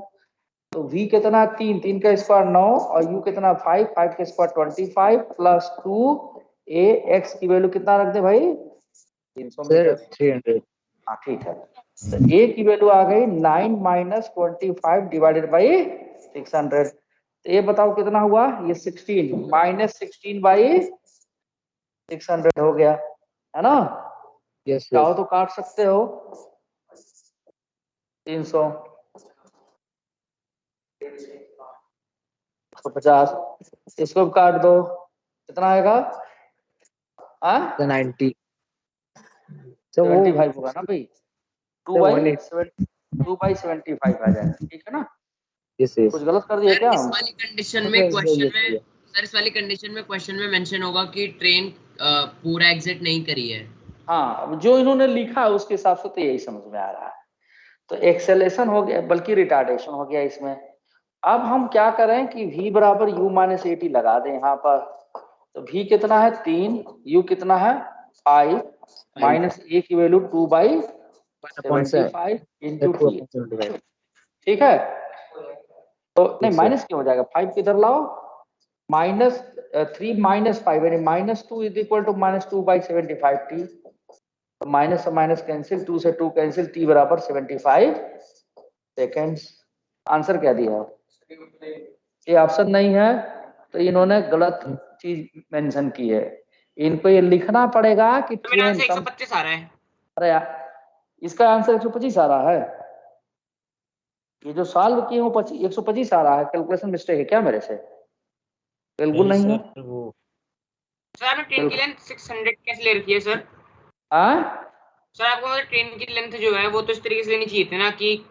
तो v कितना 3, 3 का स्क्वायर 9 और u कितना 5, 5 का स्क्वायर 25 प्लस 2 a x की वैल्यू कितना रख दे भाई, 300 मीटर। 300। हाँ ठीक है, तो a की वैल्यू आ गई 9 माइनस 25 डिवाइडेड बाई 600। तो ये बताओ कितना हुआ, ये 16 माइनस 16 बाई 600 हो गया, है ना। Yes sir. चाहो तो काट सकते हो 300 150, इसको भी काट दो, कितना आएगा, 90। तो वो 75 होगा ना भाई, 2/75 आ जाएगा, ठीक है ना। Yes yes. कुछ गलत कर दिया क्या इस हम? वाली कंडीशन में क्वेश्चन में सर, इस वाली कंडीशन में क्वेश्चन में मेंशन होगा कि ट्रेन पूरा एग्जिट नहीं करी है। हाँ, अब जो इन्होंने लिखा है उसके हिसाब से तो यही समझ में आ रहा है। तो एक्सेलेशन हो गया, बल्कि रिटार्डेशन हो गया इसमें। अब हम क्या करें कि v बराबर u माइनस 80 लगा दें यहाँ पर। तो v कितना है 3, u कितना है 5, माइनस a की वैल्यू 2/75 इंटू टी, ठीक है। तो नहीं माइनस क्यों हो जाएगा, 5 किधर लाओ, माइनस 3 माइनस 5 यानी minus 2 is equal to minus 2/75 t. तो माइनस से माइनस कैंसिल, 2 से 2 कैंसिल, टी बराबर 75 सेकेंड्स। आंसर क्या दिया है, ये ऑप्शन नहीं है, तो इन्होंने गलत चीज मेंशन की है। इनको ये लिखना पड़ेगा कि तो मेरा ट्रेन आंसर 125 आ रहा है। अरे यार, इसका आंसर 125 आ रहा है, ये जो सॉल्व किए वो 125 आ रहा है। कैलकुलेशन मिस्टेक है क्या मेरे से? बिल्कुल नहीं है। सर आपने ट्रेन की लेंथ 600 कैसे ले रखी है सर? सर आपको मतलब ट्रेन की लेंथ जो है वो तो इस तरीके से लेनी चाहिए थी ना कि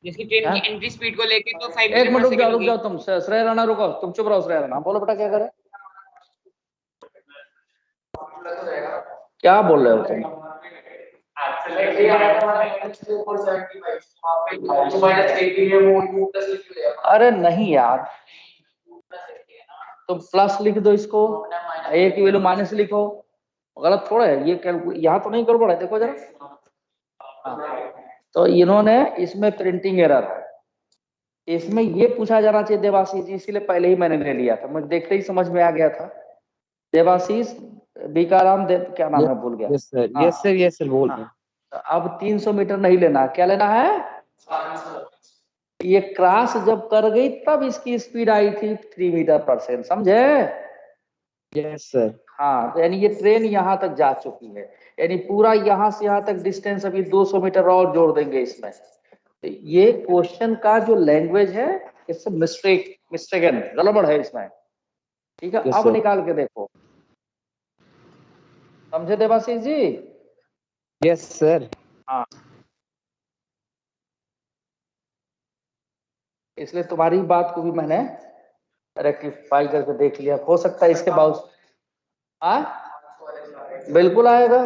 जिसकी ट्रेन की एंट्री स्पीड को लेके तो 5 एक मिनट मीटर रुक जाओ तुम, श्रेय राणा रुको, तुम चुप रहो। श्रेय राणा बोलो बेटा, क्या करे, क्या बोल रहे हो तुम? अरे नहीं यार, तो प्लस लिख दो इसको, ए की वैल्यू माइनस लिखो, गलत थोड़ा है ये, यहाँ तो नहीं गड़बड़ है, देखो जरा। तो इन्होंने इसमें प्रिंटिंग एरर है, इसमें ये पूछा जाना चाहिए देवाशीष जी, इसीलिए पहले ही मैंने ले लिया था, मुझे देखते ही समझ में आ गया था। देवाशीष बीकाराम देव, क्या नाम है भूल गया। Yes sir yes sir yes sir बोल रहे हैं। तो अब 300 मीटर नहीं लेना, क्या लेना है, ये क्रॉस जब कर गई तब इसकी स्पीड आई थी 3 मीटर पर सेकेंड, समझे? Yes sir. हाँ, तो यानी ये ट्रेन यहाँ तक जा चुकी है, यानी पूरा यहाँ से यहाँ तक डिस्टेंस अभी 200 मीटर और जोड़ देंगे इसमें। तो ये क्वेश्चन का जो लैंग्वेज है इससे मिस्टेकन गड़बड़ है इसमें, ठीक है। Yes, अब sir. निकाल के देखो, समझे देवाशीष जी? Yes sir. हाँ, इसलिए तुम्हारी बात को भी मैंने रेक्टिफाई करके देख लिया, हो सकता है इसके बावजूद बिल्कुल आएगा।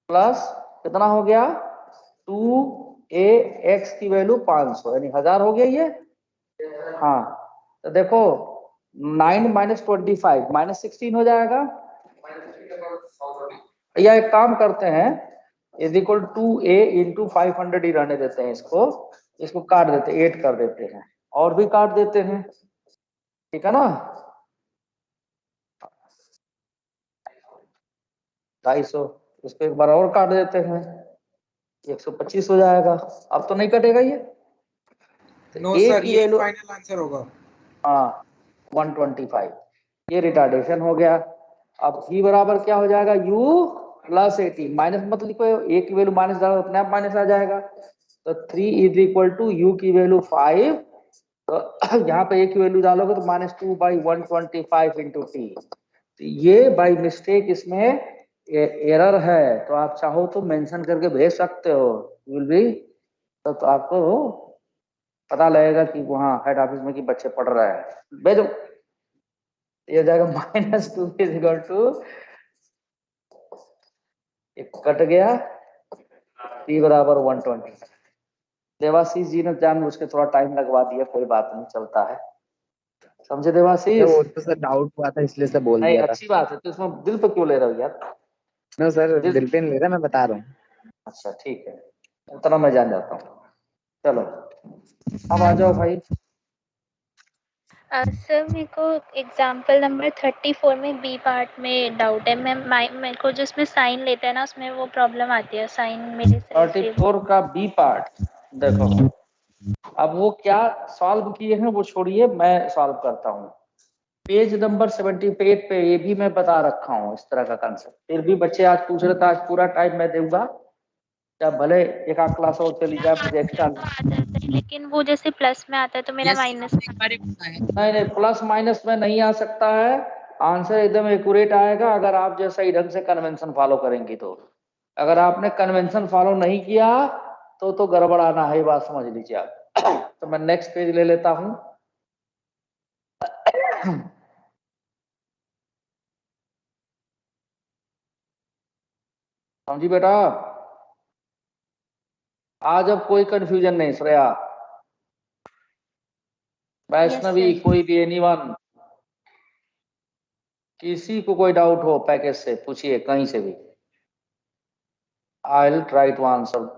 प्लस कितना हो गया, 2ax की वैल्यू 500 यानी 1000 हो गया ये। हाँ, तो देखो 9 माइनस 25 माइनस 16 हो जाएगा, या एक काम करते हैं, इज इक्वल 2a इंटू 500 ही रहने देते हैं, इसको काट देते हैं, 8 कर देते हैं, और भी काट देते हैं, ठीक है ना। 250, इसको एक बार और काट देते हैं, 125 हो जाएगा। अब तो नहीं कटेगा ये, नो सर, ये फाइनल आंसर होगा। हाँ 125, ये रिटार्डेशन हो गया। अब v बराबर क्या हो जाएगा, u प्लस 80, माइनस मत लिखो, a की वैल्यू माइनस डालो अपने आप माइनस आ जाएगा। तो 3 इज इक्वल टू u की वैल्यू 5, तो यहाँ पे a की वैल्यू डालोगे तो माइनस 2/125 इंटू टी। तो ये बाई मिस्टेक इसमें एरर है, तो आप चाहो तो मेंशन करके भेज सकते हो, विल बी, तो आपको पता लगेगा कि वहाँ हेड ऑफिस में कि बच्चे पढ़ रहे हैं, भेजो। ये हो जाएगा -2 इज इक्वल टू, एक कट गया, t बराबर 120। देवाशीष जी ने जानबूझ के थोड़ा टाइम लगवा दिया, कोई बात नहीं, चलता है। समझे देवाशीष? वो तो सर डाउट हुआ था इसलिए से बोल नहीं, दिया था। अच्छी बात है, तो इसमें दिल पे क्यों ले रहे हो यार? नो सर, दिल पे नहीं ले रहा, मैं बता रहा हूँ। अच्छा ठीक है, उतना मैं जान जाता हूँ। चलो अब आ जाओ भाई। सर मेरे को एग्जाम्पल नंबर 34 में बी पार्ट में डाउट है। मेरे को जो इसमें साइन लेते हैं ना, उसमें वो प्रॉब्लम आती है, साइन मेरे सही से 34 का बी पार्ट देखो, अब वो क्या सॉल्व किए हैं वो छोड़िए, मैं सॉल्व करता हूँ। पेज नंबर 78 पे ये भी मैं बता रखा हूँ इस तरह का कंसेप्ट। फिर भी बच्चे आज पूछ रहे थे, आज पूरा टाइम मैं दूंगा, क्या भले एक आध क्लास और चली जाए, मुझे एक्स्ट्रा। लेकिन वो जैसे प्लस में आता है तो मेरा माइनस। नहीं, प्लस माइनस में नहीं आ सकता है, आंसर एकदम एक्यूरेट आएगा अगर आप जो सही ढंग से कन्वेंशन फॉलो करेंगी तो। अगर आपने कन्वेंशन फॉलो नहीं किया तो गड़बड़ आना है, ये बात समझ लीजिए आप। तो मैं नेक्स्ट पेज ले लेता हूं। समझी बेटा? आज अब कोई कंफ्यूजन नहीं श्रेया, वैष्णवी, कोई भी, एनीवन, किसी को कोई डाउट हो पैकेज से पूछिए कहीं से भी। I will try to answer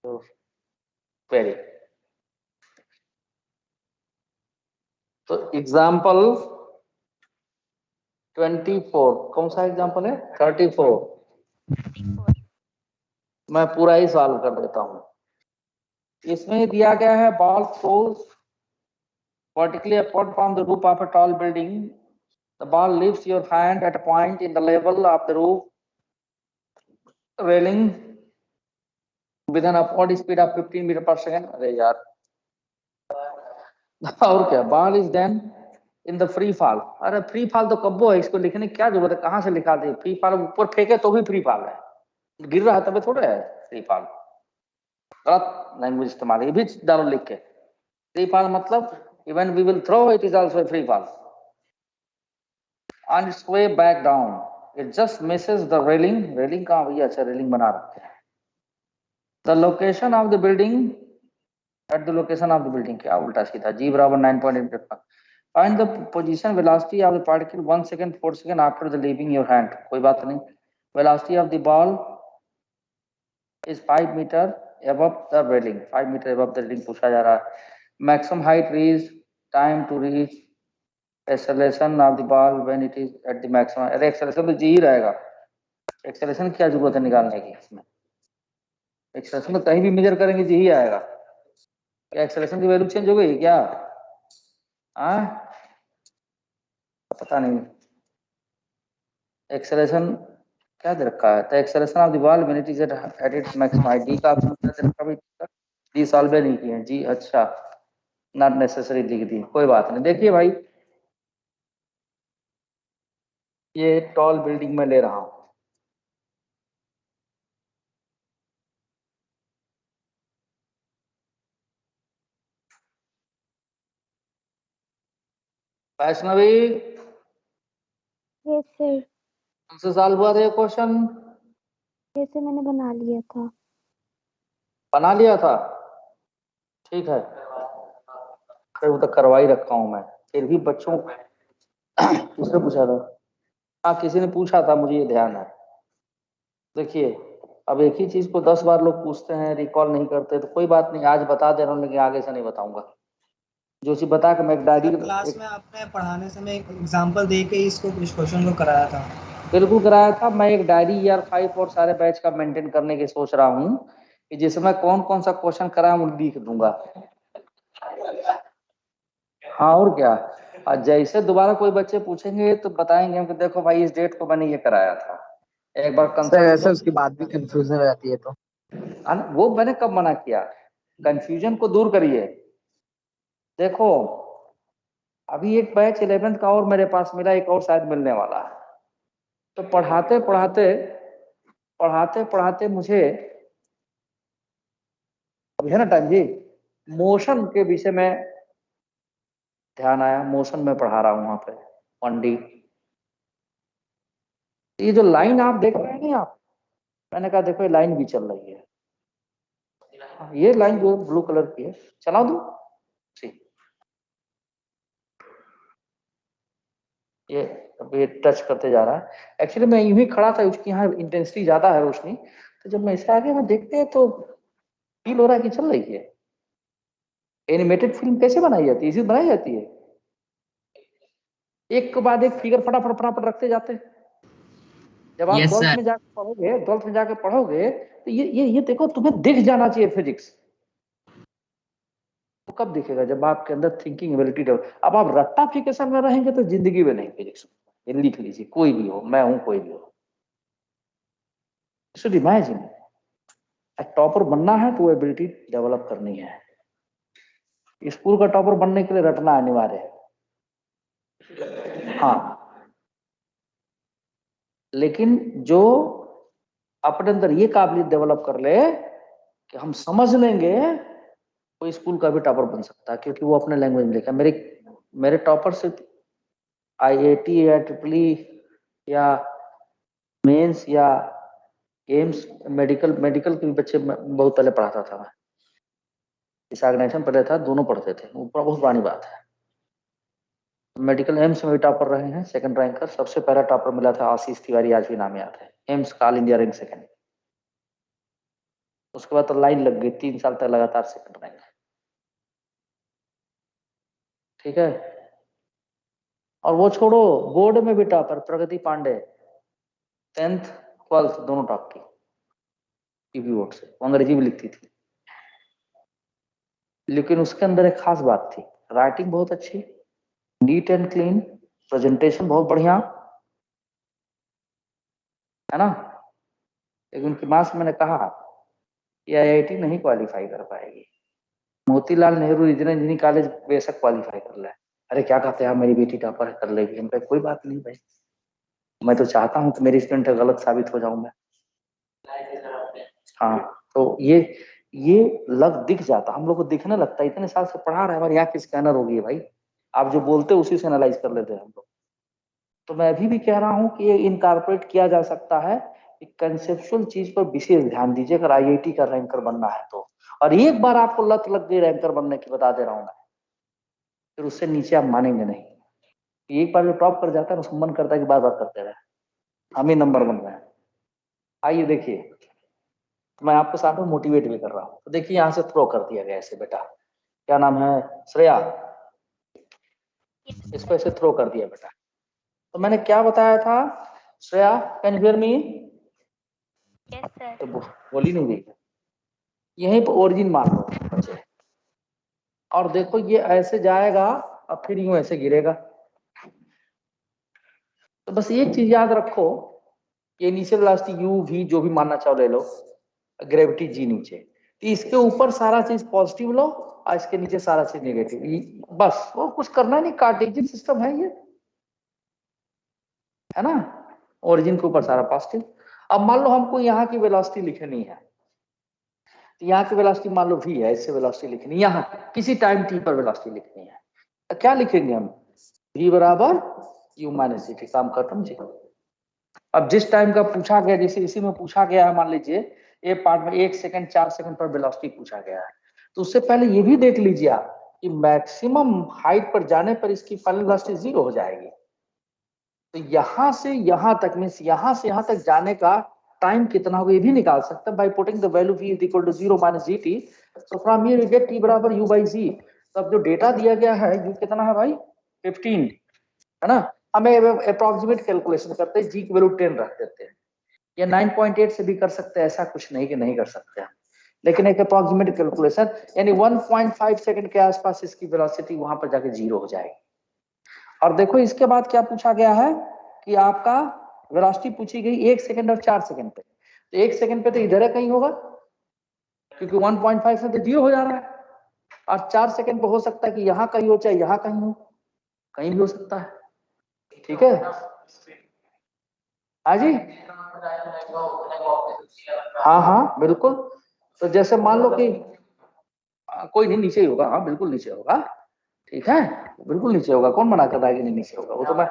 query. तो एग्जाम्पल 24, कौन सा एग्जाम्पल है? 34। मैं पूरा ही सॉल्व कर देता हूं। इसमें दिया गया है ball throws vertically upward from the roof of a tall building. The ball leaves your hand at a point in the level of the roof railing with an upward speed of 15 metre पर सेकेंड। अरे यार, और क्या, ball is then in the free fall. अरे free fall तो कब्बो है, इसको लिखने की क्या जरूरत है, कहाँ से लिखा दे? फ्री फॉल ऊपर फेंके तो भी फ्री फॉल है, गिर रहा है तभी थोड़ा है फ्री फॉल। गलत लैंग्वेज इस्तेमाल, ये भी डालो लिख के। फ्री फॉल मतलब even we will throw it is also free fall. On its way back down, it just misses the railing. Railing कहाँ भैया? अच्छा रेलिंग बना रखते हैं। The location of the building, at the location of the building, क्या उल्टा सीधा, g बराबर 9.8। Find the position velocity of the particle 1 second 4 second after the leaving your hand। कोई बात नहीं। Velocity of the ball is 5 meter above the railing। 5 meter above the railing पूछा जा रहा है। Maximum height reach, time to reach, acceleration of the ball when it is at the maximum। अरे acceleration तो g ही रहेगा, acceleration क्या जरूरत है निकालने की? इसमें एक्सेलेरेशन तो कहीं भी मेजर करेंगे जी ही आएगा। क्या एक्सेलेरेशन की वैल्यू चेंज हो गई क्या? पता नहीं, एक्सेलेरेशन क्या दे रखा है? तो acceleration of the ball when it is at its maximum height, D का ऑप्शन क्या दे रखा है? डी सॉल्व नहीं किए जी, अच्छा नॉट नेसेसरी लिख दी, कोई बात नहीं। देखिए भाई, ये टॉल बिल्डिंग में ले रहा हूं, वैष्णवी यस सर। तुमसे सॉल्व हुआ था ये क्वेश्चन? जैसे मैंने बना लिया था। बना लिया था, ठीक है, फिर वो तो करवा ही रखा हूं मैं। फिर भी बच्चों किसने पूछा था? हाँ किसी ने पूछा था, मुझे ये ध्यान है। देखिए अब एक ही चीज को 10 बार लोग पूछते हैं, रिकॉल नहीं करते, तो कोई बात नहीं, आज बता दे रहा हूँ, लेकिन आगे से नहीं बताऊंगा। जो चीज बता के मैं एक डायरी क्लास में आपने पढ़ाने समय एक एग्जांपल दे के इसको कुछ क्वेश्चन को कराया था। बिल्कुल कराया था। मैं एक डायरी ईयर 5 और सारे बैच का मेंटेन करने की सोच रहा हूँ कि जिसमें कौन कौन सा क्वेश्चन कराया वो लिख दूंगा। हाँ और क्या, और जैसे दोबारा कोई बच्चे पूछेंगे तो बताएंगे हम कि देखो भाई इस डेट को मैंने ये कराया था। एक बार सर ऐसा कंसल्ट, उसके बाद भी कंफ्यूजन हो जाती है तो वो मैंने कब मना किया? कंफ्यूजन को दूर करिए। देखो अभी एक बैच 11th का और मेरे पास मिला, एक और शायद मिलने वाला है। तो पढ़ाते पढ़ाते पढ़ाते पढ़ाते मुझे अभी है ना टाइम जी, मोशन के विषय में ध्यान आया। मोशन में पढ़ा रहा हूँ वहां पे, 1D। ये जो लाइन आप देख रहे हैं ना आप, मैंने कहा देखो ये लाइन भी चल रही है, ये लाइन जो ब्लू कलर की है, चला दूं? ये अब ये टच करते जा रहा है। एक्चुअली मैं यूं ही खड़ा था, उसकी यहाँ इंटेंसिटी ज्यादा है रोशनी, तो जब मैं इससे आगे मैं देखते हैं तो फील हो रहा है कि चल रही है। एनिमेटेड फिल्म कैसे बनाई जाती है, इसी बनाई जाती है, एक के बाद एक फिगर फटाफट फटाफट रखते जाते हैं। जब आप ट्वेल्थ में जाकर पढ़ोगे, ट्वेल्थ में जाकर पढ़ोगे तो ये देखो, तुम्हें दिख जाना चाहिए फिजिक्स। तो कब दिखेगा? जब आपके अंदर थिंकिंग एबिलिटी डेवलप। अब आप रट्टाफिकेशन में रहेंगे तो जिंदगी में नहीं फिजिक्स। ये लिख लीजिए, कोई भी हो, मैं हूं, कोई भी हो। शुड इमेजिन, टॉपर बनना है तो वो एबिलिटी डेवलप करनी है। स्कूल का टॉपर बनने के लिए रटना अनिवार्य है, हाँ, लेकिन जो अपने अंदर ये काबिलियत डेवलप कर ले कि हम समझ लेंगे, कोई स्कूल का भी टॉपर बन सकता है, क्योंकि वो अपने लैंग्वेज में लिखा। मेरे टॉपर सिर्फ IIT या ट्रिपली या मेंस या एम्स, मेडिकल के भी बच्चे बहुत पहले पढ़ाता था मैं, इस ऑर्गेनाइजेशन पहले था, दोनों पढ़ते थे, वो बहुत पुरानी बात है। मेडिकल एम्स में भी टॉपर रहे हैं, सेकंड रैंकर। सबसे पहला टॉपर मिला था आशीष तिवारी, आज भी नाम याद है, एम्स का ऑल इंडिया रैंक सेकंड। उसके बाद तो लाइन लग गई, 3 साल तक लगातार सेकंड रैंक। ठीक है, और वो छोड़ो, बोर्ड में भी टॉपर प्रगति पांडे, 10th 12th दोनों टॉप की टीवी बोर्ड से, वो अंग्रेजी में लिखती थी। लेकिन उसके अंदर एक खास बात थी, राइटिंग बहुत अच्छी, नीट एंड क्लीन, प्रेजेंटेशन बहुत बढ़िया, है ना। लेकिन उनकी माँ से मैंने कहा कि IIT नहीं क्वालिफाई कर पाएगी, Motilal Nehru regional engineering college बेशक क्वालिफाई कर ले। अरे क्या कहते हैं, मेरी बेटी टॉपर कर लेगी। हम कहे कोई बात नहीं भाई, मैं तो चाहता हूँ कि मेरी स्टूडेंट गलत साबित हो जाऊं मैं। हाँ, तो ये लग दिख जाता, हम लोग को दिखने लगता है। इतने साल से पढ़ा रहा है, हमारी आँख की स्कैनर हो गई है भाई, आप जो बोलते उसी से एनालाइज कर लेते हैं हम लोग। तो मैं अभी भी कह रहा हूँ कि ये इनकॉर्पोरेट किया जा सकता है, कंसेप्चुअल चीज पर विशेष ध्यान दीजिए अगर IIT का रैंकर बनना है तो। और एक बार आपको लत लग गई रैंकर बनने की, बता दे रहा हूँ मैं, फिर उससे नीचे आप मानेंगे नहीं। एक बार जो टॉप कर जाता है उसको मन करता है कि बार बार करते रहे, हम ही नंबर बन रहे हैं। आइए देखिए, मैं आपको साथ में मोटिवेट भी कर रहा हूँ। तो देखिए यहाँ से थ्रो कर दिया गया ऐसे, बेटा क्या नाम है, श्रेया, इसको ऐसे थ्रो कर दिया बेटा। तो मैंने क्या बताया था, Shreya can you hear me? Yes sir. तो बोली नहीं रही, यहीं पर ओरिजिन मान लो बच्चे, और देखो ये ऐसे जाएगा और फिर यूं ऐसे गिरेगा। तो बस एक चीज याद रखो, ये इनिशियल वेलोसिटी u v जो भी मानना चाहो ले लो, ग्रेविटी g नीचे, तो इसके ऊपर सारा चीज पॉजिटिव लो और इसके नीचे सारा चीज नेगेटिव, बस वो कुछ करना नहीं, कार्टेशियन सिस्टम है ये, है ना। ओरिजिन के ऊपर सारा पॉजिटिव। अब मान लो हमको यहाँ की वेलोसिटी लिखनी है, तो यहाँ की वेलोसिटी मान लो v है, इससे वेलोसिटी लिखनी है, यहाँ किसी टाइम t पर वेलोसिटी लिखनी है, तो क्या लिखेंगे हम, v बराबर u माइनस g, काम खत्म जी। अब जिस टाइम का पूछा गया, जैसे इसी में पूछा गया है, मान लीजिए ए पार्ट में 1 सेकंड 4 सेकंड पर वेलोसिटी पूछा गया है, तो उससे पहले ये भी देख लीजिए आप कि मैक्सिमम हाइट पर जाने पर इसकी फाइनल वेलोसिटी 0 हो जाएगी। तो यहाँ से यहाँ तक, मींस यहाँ से यहाँ तक जाने का टाइम कितना होगा ये भी निकाल सकते हैं by putting the value v is equal to 0 माइनस gt। So from here you get t बराबर u by g। तो अब जो डेटा दिया गया है u कितना है भाई, 15, है ना। हमें अप्रोक्सीमेट कैलकुलेशन करते हैं, g की वैल्यू 10 रख देते हैं, या 9.8 से भी कर सकते हैं, ऐसा कुछ नहीं कि नहीं कर सकते हैं, लेकिन एक अप्रोक्सीमेट कैलकुलेशन, यानी 1.5 सेकंड के आसपास इसकी वेलोसिटी वहां पर जाके 0 हो जाएगी। और देखो इसके बाद क्या पूछा गया है कि आपका वेलोसिटी पूछी गई 1 सेकंड और 4 सेकंड पे, तो 1 सेकंड पे तो इधर है कहीं होगा, क्योंकि 1.5 से तो 0 हो जा रहा है, और 4 सेकंड पे हो सकता है कि यहाँ कहीं हो चाहे यहाँ कहीं हो, कहीं भी हो सकता है। ठीक है, हाँ जी, हाँ हाँ बिल्कुल। तो जैसे मान लो कि कोई नहीं, नीचे ही होगा, हाँ बिल्कुल नीचे होगा, ठीक है, बिल्कुल नीचे होगा, कौन मना कर रहा है कि नहीं नीचे होगा, वो तो मैं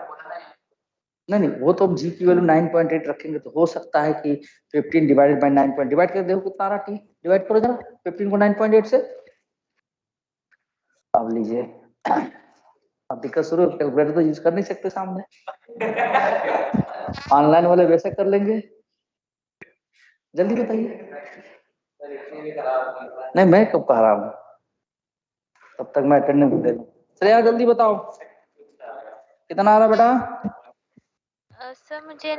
नहीं, वो तो जी की वैल्यू 9.8 रखेंगे तो हो सकता है कि 15 डिवाइडेड बाय 9 डिवाइड कर, देखो कितना आ रहा, टी डिवाइड करो जरा 15 को 9.8 से। अब लीजिए, अब दिक्कत शुरू, कैलकुलेटर तो यूज कर नहीं सकते सामने, ऑनलाइन वाले वैसे कर लेंगे, जल्दी बताइए। नहीं मैं कब कह रहा हूँ, तब तक मैं अटेंडेंस दे दूं। श्रेया जल्दी बताओ कितना आ रहा बेटा। सर मुझे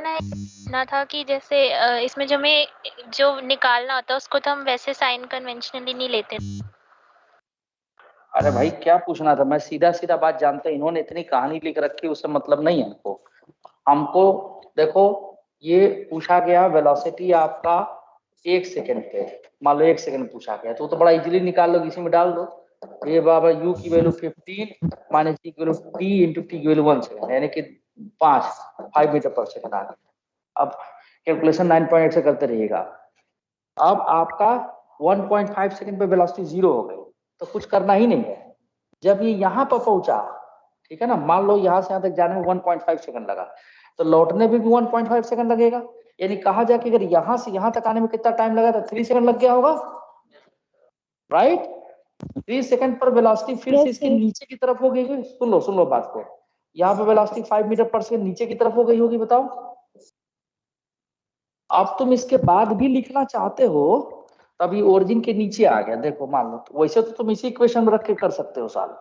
ना था कि जैसे इसमें जो निकालना होता है उसको तो हम वैसे साइन कन्वेंशनली नहीं लेते। अरे भाई क्या पूछना था, मैं सीधा सीधा बात जानते, इन्होंने इतनी कहानी लिख रखी, उससे मतलब नहीं है हमको। हमको देखो, ये पूछा गया वेलोसिटी आपका 1 सेकंड पे, मान लो 1 सेकंड पूछा गया तो बड़ा इजीली निकाल लो, इसी में डाल दो। ये बाबा u की वैल्यू 15 माइनस जी की वैल्यू t इंटू टी की वैल्यू 1 सेकंड, यानी कि 5 मीटर पर सेकंड आ गया। अब कैलकुलेशन 9.8 से करते रहिएगा। अब आपका 1.5 सेकंड पे वेलोसिटी 0 हो गई, तो कुछ करना ही नहीं है। जब ये यहाँ पर पहुंचा, ठीक है ना, मान लो यहाँ से यहाँ तक जाने में 1.5 सेकंड लगा, तो लौटने में भी 1.5 सेकंड लगेगा। यानी कहा जाए कि अगर यहाँ से यहाँ तक आने में कितना टाइम लगा, तो 3 सेकंड लग गया होगा, राइट। 3 सेकंड पर वेलोसिटी फिर से इसके नीचे की तरफ हो गई। सुन लो बात को, यहाँ पे वेलोसिटी 5 मीटर पर सेकंड नीचे की तरफ हो गई होगी, बताओ। अब तुम इसके बाद भी लिखना चाहते हो, तभी ओरिजिन के नीचे आ गया, देखो मान लो, तो वैसे तो तुम इसी इक्वेशन में रख के कर सकते हो साल,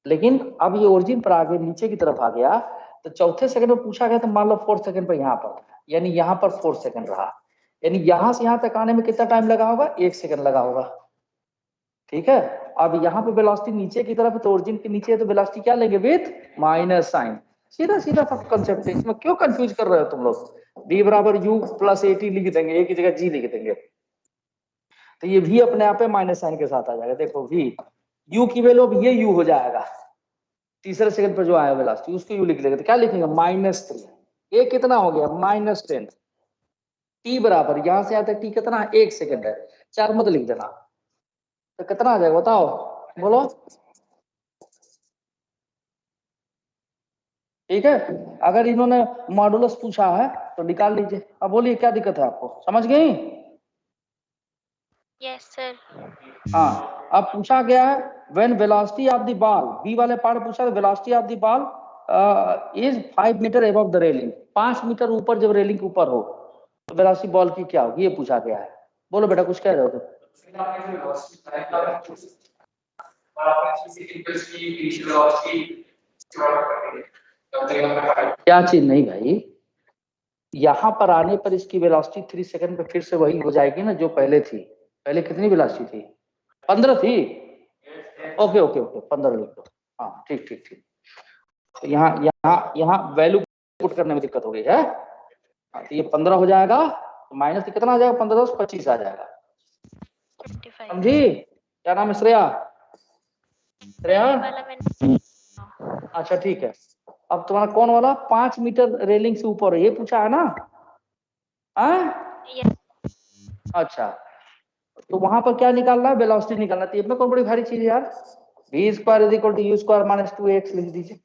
लेकिन अब ये ओरिजिन पर आगे नीचे की तरफ आ गया, तो चौथे सेकंड में पूछा गया, तो मान लो 4 सेकंड पर यहाँ पर, यानी यहाँ पर 4 सेकंड रहा, यानी यहाँ से यहाँ तक आने में कितना टाइम लगा होगा, 1 सेकंड लगा होगा, ठीक है। अब यहाँ पे वेलोसिटी नीचे की तरफ, तो ओरिजिन के नीचे है, तो वेलोसिटी क्या लेंगे, विथ माइनस साइन। सीधा सीधा सब कंसेप्ट है, इसमें क्यों कंफ्यूज कर रहे हो तुम लोग। v बराबर u प्लस at लिख देंगे, एक ही जगह g लिख देंगे, तो ये v अपने आप में माइनस साइन के साथ आ जाएगा। देखो v u की वैल्यू, अब ये u हो जाएगा, तीसरे सेकंड पर जो आया वेलोसिटी उसको u लिख लेंगे, तो क्या लिखेंगे, -3। ये कितना हो गया, -10। t बराबर यहां से यहाँ तक t कितना, 1 सेकंड है, 4 मत लिख देना, तो कितना आ जाएगा बताओ, बोलो। ठीक है, अगर इन्होंने मॉडुलस पूछा है तो निकाल लीजिए। अब बोलिए क्या दिक्कत है आपको, समझ गई। Yes sir. हाँ, अब पूछा गया है when velocity of the ball, B वाले पार्ट पूछा है, velocity of the ball is 5 metre above the railing, 5 metre ऊपर जब रेलिंग के ऊपर हो तो वेलोसिटी बॉल की क्या होगी, ये पूछा गया है। बोलो बेटा कुछ कह रहे हो क्या चीज, नहीं भाई, यहाँ पर आने पर इसकी वेलोसिटी 3 सेकंड पे फिर से वही हो जाएगी ना जो पहले थी। पहले कितनी वेलोसिटी थी, 15 थी। ओके ओके ओके 15 लिख दो, हाँ ठीक ठीक ठीक। तो यहाँ यहाँ यहाँ वैल्यू पुट करने में दिक्कत हो गई है, हाँ, तो ये 15 हो जाएगा, तो माइनस कितना आ जाएगा, 15 से 25 आ जाएगा, समझी। क्या नाम है, श्रेया। श्रेया, अच्छा ठीक है। अब तुम्हारा कौन वाला 5 मीटर रेलिंग से ऊपर है, ये पूछा है ना, अच्छा, तो वहां पर क्या निकालना है, वेलोसिटी निकालना। तो इसमें कौन बड़ी भारी चीज है यार, v square is equal to u square minus 2x लिख दीजिए।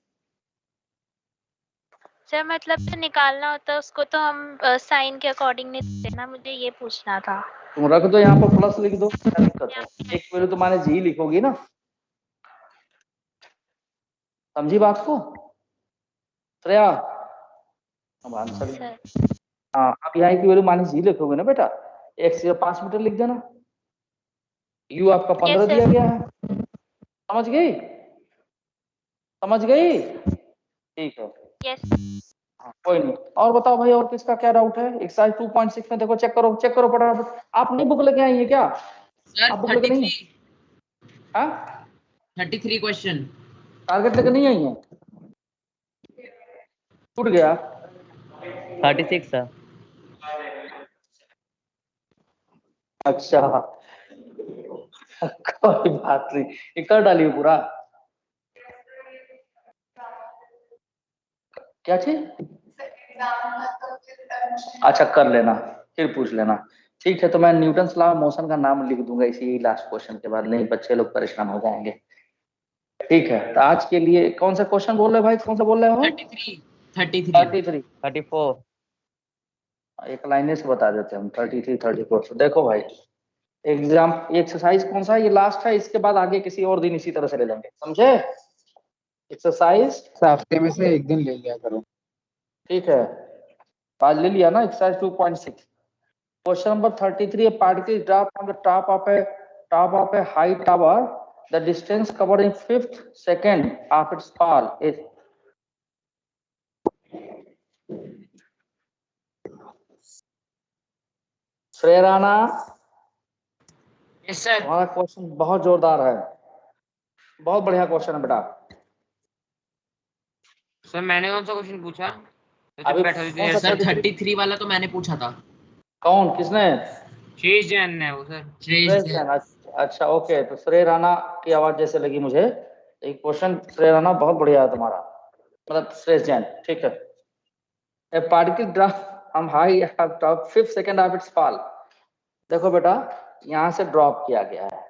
सर मतलब तो निकालना होता है उसको तो हम साइन के अकॉर्डिंग नहीं देते ना, मुझे ये पूछना था। तुम रख दो यहाँ पर प्लस लिख दो, क्या दिक्कत है, एक वैल्यू तो माइनस जी लिखोगी ना, समझी बात को श्रेया। अब आंसर, हाँ, अब यहाँ की वैल्यू माइनस जी लिखोगे ना बेटा, x से 5 मीटर लिख देना, u आपका 15 दिया गया है, समझ गई, समझ गई, ठीक है। हाँ, कोई नहीं। और बताओ भाई, और किसका क्या डाउट है, एक्सरसाइज 2.6 में देखो, चेक करो फटाफट। आप नहीं बुक लेके आई है क्या, आप बुक लेके नहीं है, हाँ 33 क्वेश्चन टारगेट लेके नहीं आई है, टूट गया 36 सर। अच्छा कोई बात नहीं, ये कर डालिए पूरा, क्या चीज, अच्छा कर लेना, फिर पूछ लेना, ठीक है। तो मैं न्यूटन लॉ ऑफ मोशन का नाम लिख दूंगा इसी लास्ट क्वेश्चन के बाद, नहीं बच्चे लोग परेशान हो जाएंगे। ठीक है, तो आज के लिए कौन सा क्वेश्चन बोल रहे भाई, कौन सा बोल रहे हो? 33 34 एक लाइन से बता देते हैं हम, 33 34। तो देखो भाई, एग्जाम एक्सरसाइज कौन सा है, ये लास्ट है, इसके बाद आगे किसी और दिन इसी तरह से ले लेंगे, समझे? एक्सरसाइज हफ्ते में से एक दिन ले लिया करो। ठीक है, आज ले लिया ना exercise 2.6। Question number 33, a particle drop from the top of a high tower, the distance covered in 5th second of its fall is Shrey Rana. Yes sir. हमारा क्वेश्चन बहुत जोरदार है, बहुत बढ़िया क्वेश्चन है बेटा। सर मैंने कौन सा क्वेश्चन पूछा? अभी सर 33 वाला तो मैंने पूछा था। कौन, किसने? श्रेयस जैन है वो सर। श्रेयस जैन, अच्छा ओके। तो श्रेय राणा की आवाज जैसे लगी मुझे, एक क्वेश्चन श्रेय राणा बहुत बढ़िया है तुम्हारा, मतलब श्रेयस जैन, ठीक है। ए पार्टिकल ड्रॉप हम high top 5th second of its fall. देखो बेटा, यहाँ से ड्रॉप किया गया है,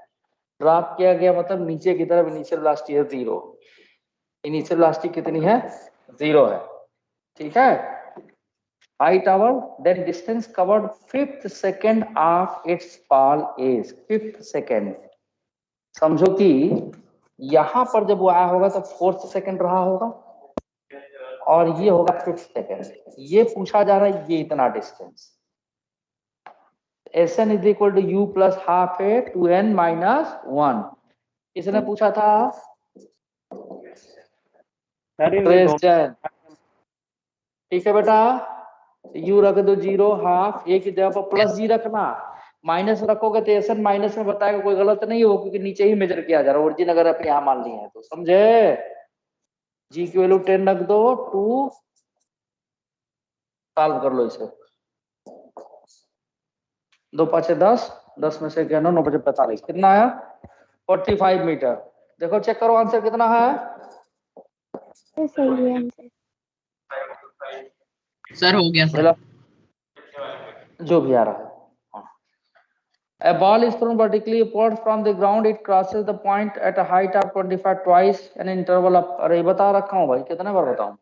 ड्रॉप किया गया मतलब नीचे की तरफ इनिशियल वेलोसिटी है 0। इनिशियल वेलोसिटी कितनी है? 0 है, ठीक है। High tower, then distance covered 5th second of its fall is 5th second. समझो कि यहां पर जब वो आया होगा तो 4th सेकंड रहा होगा, और ये होगा 5th सेकंड। ये पूछा जा रहा है, ये इतना distance Sn is equal to u plus half a 2n minus 1। इसने पूछा था ठीक है बेटा, u रख दो 0, हाफ ए की जगह पर प्लस जी रखना, माइनस रखोगे तो Sn माइनस में बताएगा, कोई गलत नहीं हो, क्योंकि नीचे ही मेजर किया जा रहा है। ओरिजिन अगर आप यहाँ मान लिए हैं तो समझे, जी की वैल्यू 10 रख दो, 2 सॉल्व कर लो इसे, 2 5 10, 10 में से 9 9 5 45, कितना आया? 45 मीटर। देखो चेक करो आंसर कितना है। सही है आंसर। सर हो गया सर। जो भी आ रहा है। A ball is thrown vertically upward from the ground. It crosses the point at a height of 25 twice an interval of। अरे बता रखा हूँ भाई, कितने बार बताऊं?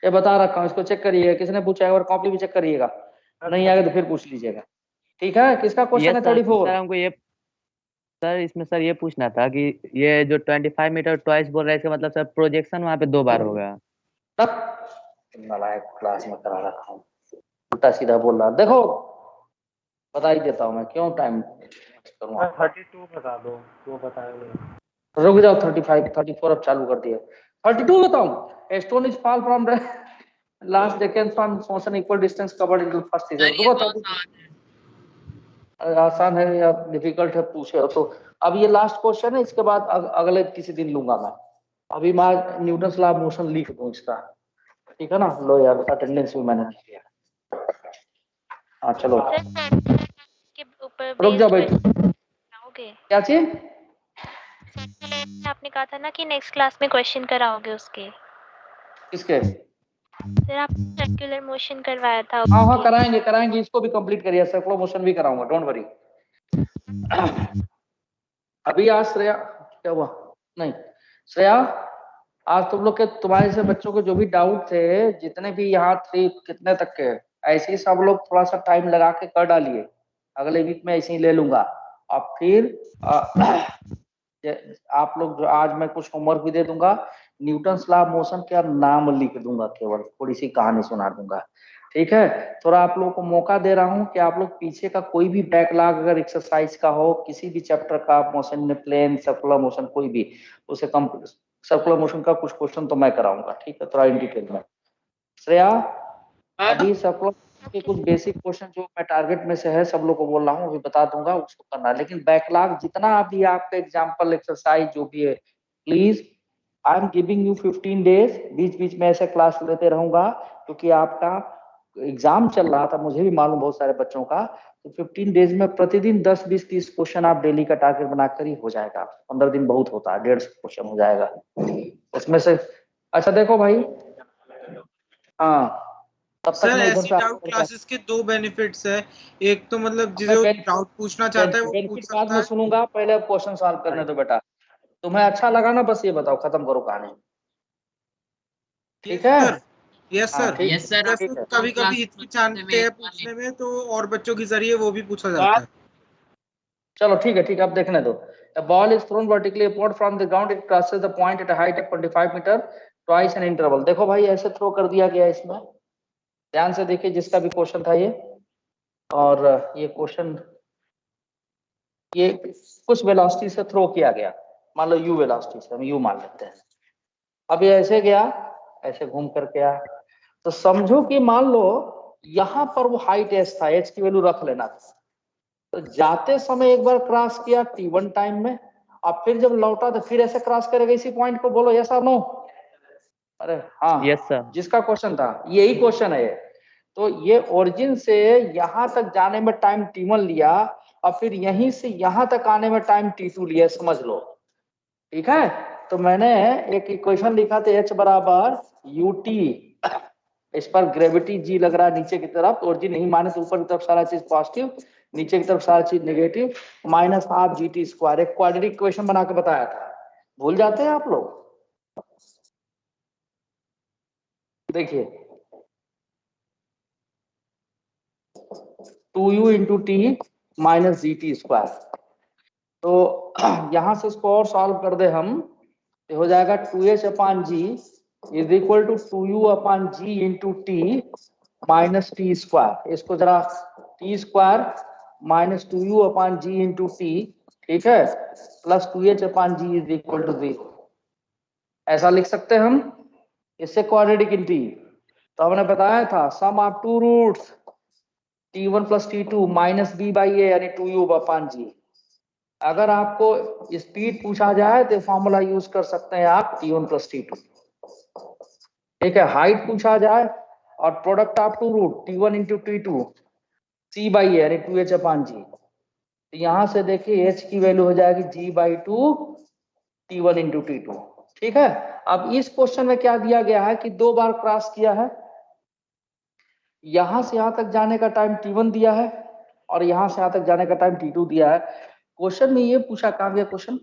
ये बता रखा हूँ, इसको चेक करिएगा। किसने पूछा है, और कॉपी भी चेक करिएगा, नहीं आएगा तो फिर पूछ लीजिएगा, ठीक है। किसका क्वेश्चन है? 34। सर हमको ये, सर इसमें सर ये पूछना था कि ये जो 25 मीटर ट्वाइस बोल रहे हैं, इसका मतलब सर प्रोजेक्शन वहाँ पे 2 बार होगा। तब नालायक क्लास में करा रखा हूँ, उल्टा सीधा बोल रहा। देखो बता ही देता हूँ मैं, क्यों टाइम करूँगा। 32 बता दो, जो बताया। रुक जाओ, 35 34 अब चालू कर दिया। 32 बताऊं? Stone is fall from the last second from motion equal distance covered in first season. आसान है या डिफिकल्ट है पूछे तो। अब ये लास्ट क्वेश्चन है, इसके बाद अगले किसी दिन लूंगा मैं। अभी मैं न्यूटन लॉ ऑफ मोशन लिख दूं इसका, ठीक है ना। लो यार, अटेंडेंस भी मैंने लिया। हाँ चलो, रुक जाओ भाई, क्या चीज? आपने कहा था ना कि नेक्स्ट क्लास में क्वेश्चन कराओगे उसके। किसके? सर आपने सर्कुलर मोशन करवाया था। हाँ हाँ कराएंगे कराएंगे, इसको भी कंप्लीट करिए, सर्कुलर मोशन भी कराऊंगा, डोंट वरी। अभी आज श्रेया क्या हुआ? नहीं श्रेया, आज तुम लोग के, तुम्हारे से बच्चों के जो भी डाउट थे, जितने भी यहाँ थे कितने तक के, ऐसे ही सब लोग थोड़ा सा टाइम लगा के कर डालिए। अगले वीक में ऐसे ही ले लूंगा। और फिर आप लोग जो, आज मैं कुछ होमवर्क भी दे दूंगा, न्यूटन लॉ ऑफ मोशन का नाम लिख दूंगा, केवल थोड़ी सी कहानी सुना दूंगा, ठीक है। थोड़ा आप लोगों को मौका दे रहा हूँ कि आप लोग पीछे का कोई भी बैकलॉग अगर एक्सरसाइज का हो, किसी भी चैप्टर का, मोशन में प्लेन, सर्कुलर मोशन, कोई भी, उसे कम, सर्कुलर मोशन का कुछ क्वेश्चन तो मैं कराऊंगा, ठीक है, थोड़ा इन डिटेल में। श्रेया, अभी सर्कुलर के कुछ बेसिक क्वेश्चन जो मैं टारगेट में से है, सब लोग को बोल रहा हूँ, अभी बता दूंगा, उसको करना। लेकिन बैकलॉग जितना अभी आपका एग्जाम्पल एक्सरसाइज जो भी है, please I am giving you 15 days, बीच बीच में ऐसे क्लास लेते रहूंगा, क्योंकि आपका एग्जाम चल रहा था, मुझे भी मालूम बहुत सारे बच्चों का। तो 15 डेज में प्रतिदिन 10 20 30 क्वेश्चन आप डेली का टारगेट बनाकर ही हो जाएगा। 15 दिन बहुत होता है, 150 क्वेश्चन हो जाएगा उसमें से। अच्छा देखो भाई, हाँ तब तक मैं इधर से डाउट क्लासेस के 2 बेनिफिट्स है। एक तो मतलब जो डाउट पूछना चाहता है वो पूछ सकता है। बाद में सुनूंगा, पहले क्वेश्चन सॉल्व करने दो बेटा। तुम्हें अच्छा लगा ना, बस ये बताओ, खत्म करो कहानी। ठीक है, यस हाँ सर। ठीक यस सर। ठीक है। कभी कभी हिचकिचाते हैं पूछने में, तो और बच्चों के जरिए वो भी पूछा जाता है। चलो ठीक है, ठीक है, अब देखने दो। A ball is thrown vertically upward from the ground. It crosses the point at a height of 25 metre twice an interval. देखो भाई, ऐसे थ्रो कर दिया गया है इसमें, ध्यान से देखिए, जिसका भी क्वेश्चन था ये। और ये क्वेश्चन, ये कुछ वेलोसिटी से थ्रो किया गया, मान लो u वेलोसिटी से, हम u मान लेते हैं। अब ये ऐसे गया, ऐसे घूम करके आया, तो समझो कि मान लो यहां पर वो हाइट h था, h की वैल्यू रख लेना था। तो जाते समय एक बार क्रॉस किया t1 टाइम में, और फिर जब लौटा तो फिर ऐसे क्रॉस करेगा इसी पॉइंट को, बोलो यस और नो? अरे हाँ, यस सर। जिसका क्वेश्चन था यही क्वेश्चन है ये। तो ये ओरिजिन से यहां तक जाने में टाइम t1 लिया, और फिर यहीं से यहां तक आने में टाइम t2 लिया, समझ लो। ठीक है, तो मैंने एक इक्वेशन लिखा था, h बराबर ut, इस पर ग्रेविटी g लग रहा है नीचे की तरफ, ओरिजिन नहीं माने तो ऊपर की तरफ सारा चीज पॉजिटिव, नीचे की तरफ सारा चीज negative, minus half gt square, एक क्वाड्रेटिक इक्वेशन बना के बताया था। भूल जाते हैं आप लोग? देखिए 2u into t minus G T square, तो यहां से इसको और सॉल्व कर दे हम, तो हो जाएगा 2h upon g is equal to 2u upon g into t minus t square. इसको जरा t square minus 2u upon g into t, ठीक है, plus 2h upon g is equal to 0, ऐसा लिख सकते हैं हम। इससे क्वाड्रेटिक इन टी, तो हमने बताया था sum of two roots t1 plus t2 minus b by a, यानी 2u अपान जी। अगर आपको स्पीड पूछा जाए तो फॉर्मूला यूज कर सकते हैं आप, t1 प्लस t2। ठीक है, हाइट पूछा जाए और product of two root t1 into t2 c by a, यानी 2h अपान जी। तो यहां से देखिए h की वैल्यू हो जाएगी g by 2 t1 into t2। ठीक है, अब इस क्वेश्चन में क्या दिया गया है कि 2 बार क्रॉस किया है, यहां से यहां तक जाने का टाइम t1 दिया है, और यहां से यहां तक जाने का टाइम t2 दिया है। क्वेश्चन में ये पूछा, कहां गया क्वेश्चन,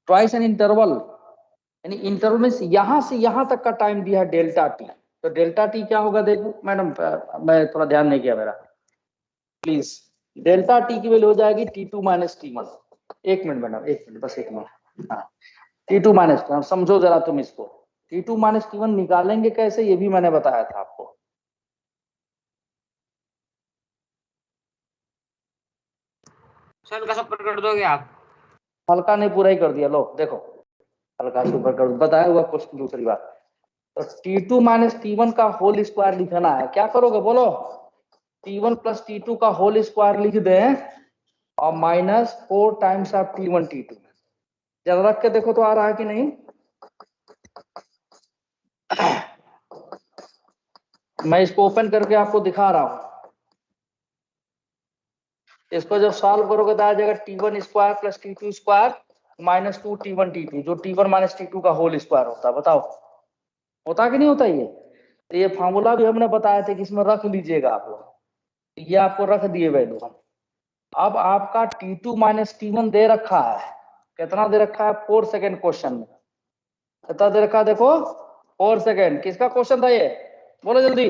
ट्वाइस एन इंटरवल, यानी इंटरवल में यहां से यहां तक का टाइम दिया है डेल्टा टी। तो डेल्टा टी क्या होगा, देखो मैडम, मैं थोड़ा ध्यान नहीं किया मेरा, प्लीज। डेल्टा टी की वैल्यू हो जाएगी t2 माइनस t1। एक मिनट मैडम, एक मिनट, बस एक मिनट। हाँ, t2 माइनस t1, समझो जरा तुम इसको, t2 माइनस t1 निकालेंगे कैसे, ये भी मैंने बताया था आपको। सर हल्का सा ऊपर कर दोगे आप? हल्का नहीं, पूरा ही कर दिया, लो देखो, हल्का से ऊपर कर, बताया हुआ क्वेश्चन। दूसरी बात, तो t2 माइनस t1 का होल स्क्वायर लिखना है, क्या करोगे बोलो, t1 प्लस t2 का होल स्क्वायर लिख दें, और minus 4 times of t1 t2। जरा रख के देखो तो आ रहा है कि नहीं। मैं इसको ओपन करके आपको दिखा रहा हूं, इसको जब सॉल्व करोगे तो आ जाएगा t1 square plus t2 square minus 2 t1 t2, जो t1 माइनस t2 का होल स्क्वायर होता है। बताओ होता कि नहीं होता ये? तो ये फार्मूला भी हमने बताया था कि इसमें रख लीजिएगा आप लोग, ये आपको रख दिए वैल्यू हम। अब आपका t2 माइनस t1 दे रखा है, कितना दे रखा है, 4 सेकेंड क्वेश्चन में कितना दे रखा है, देखो 4 सेकेंड। किसका क्वेश्चन था ये, बोलो जल्दी।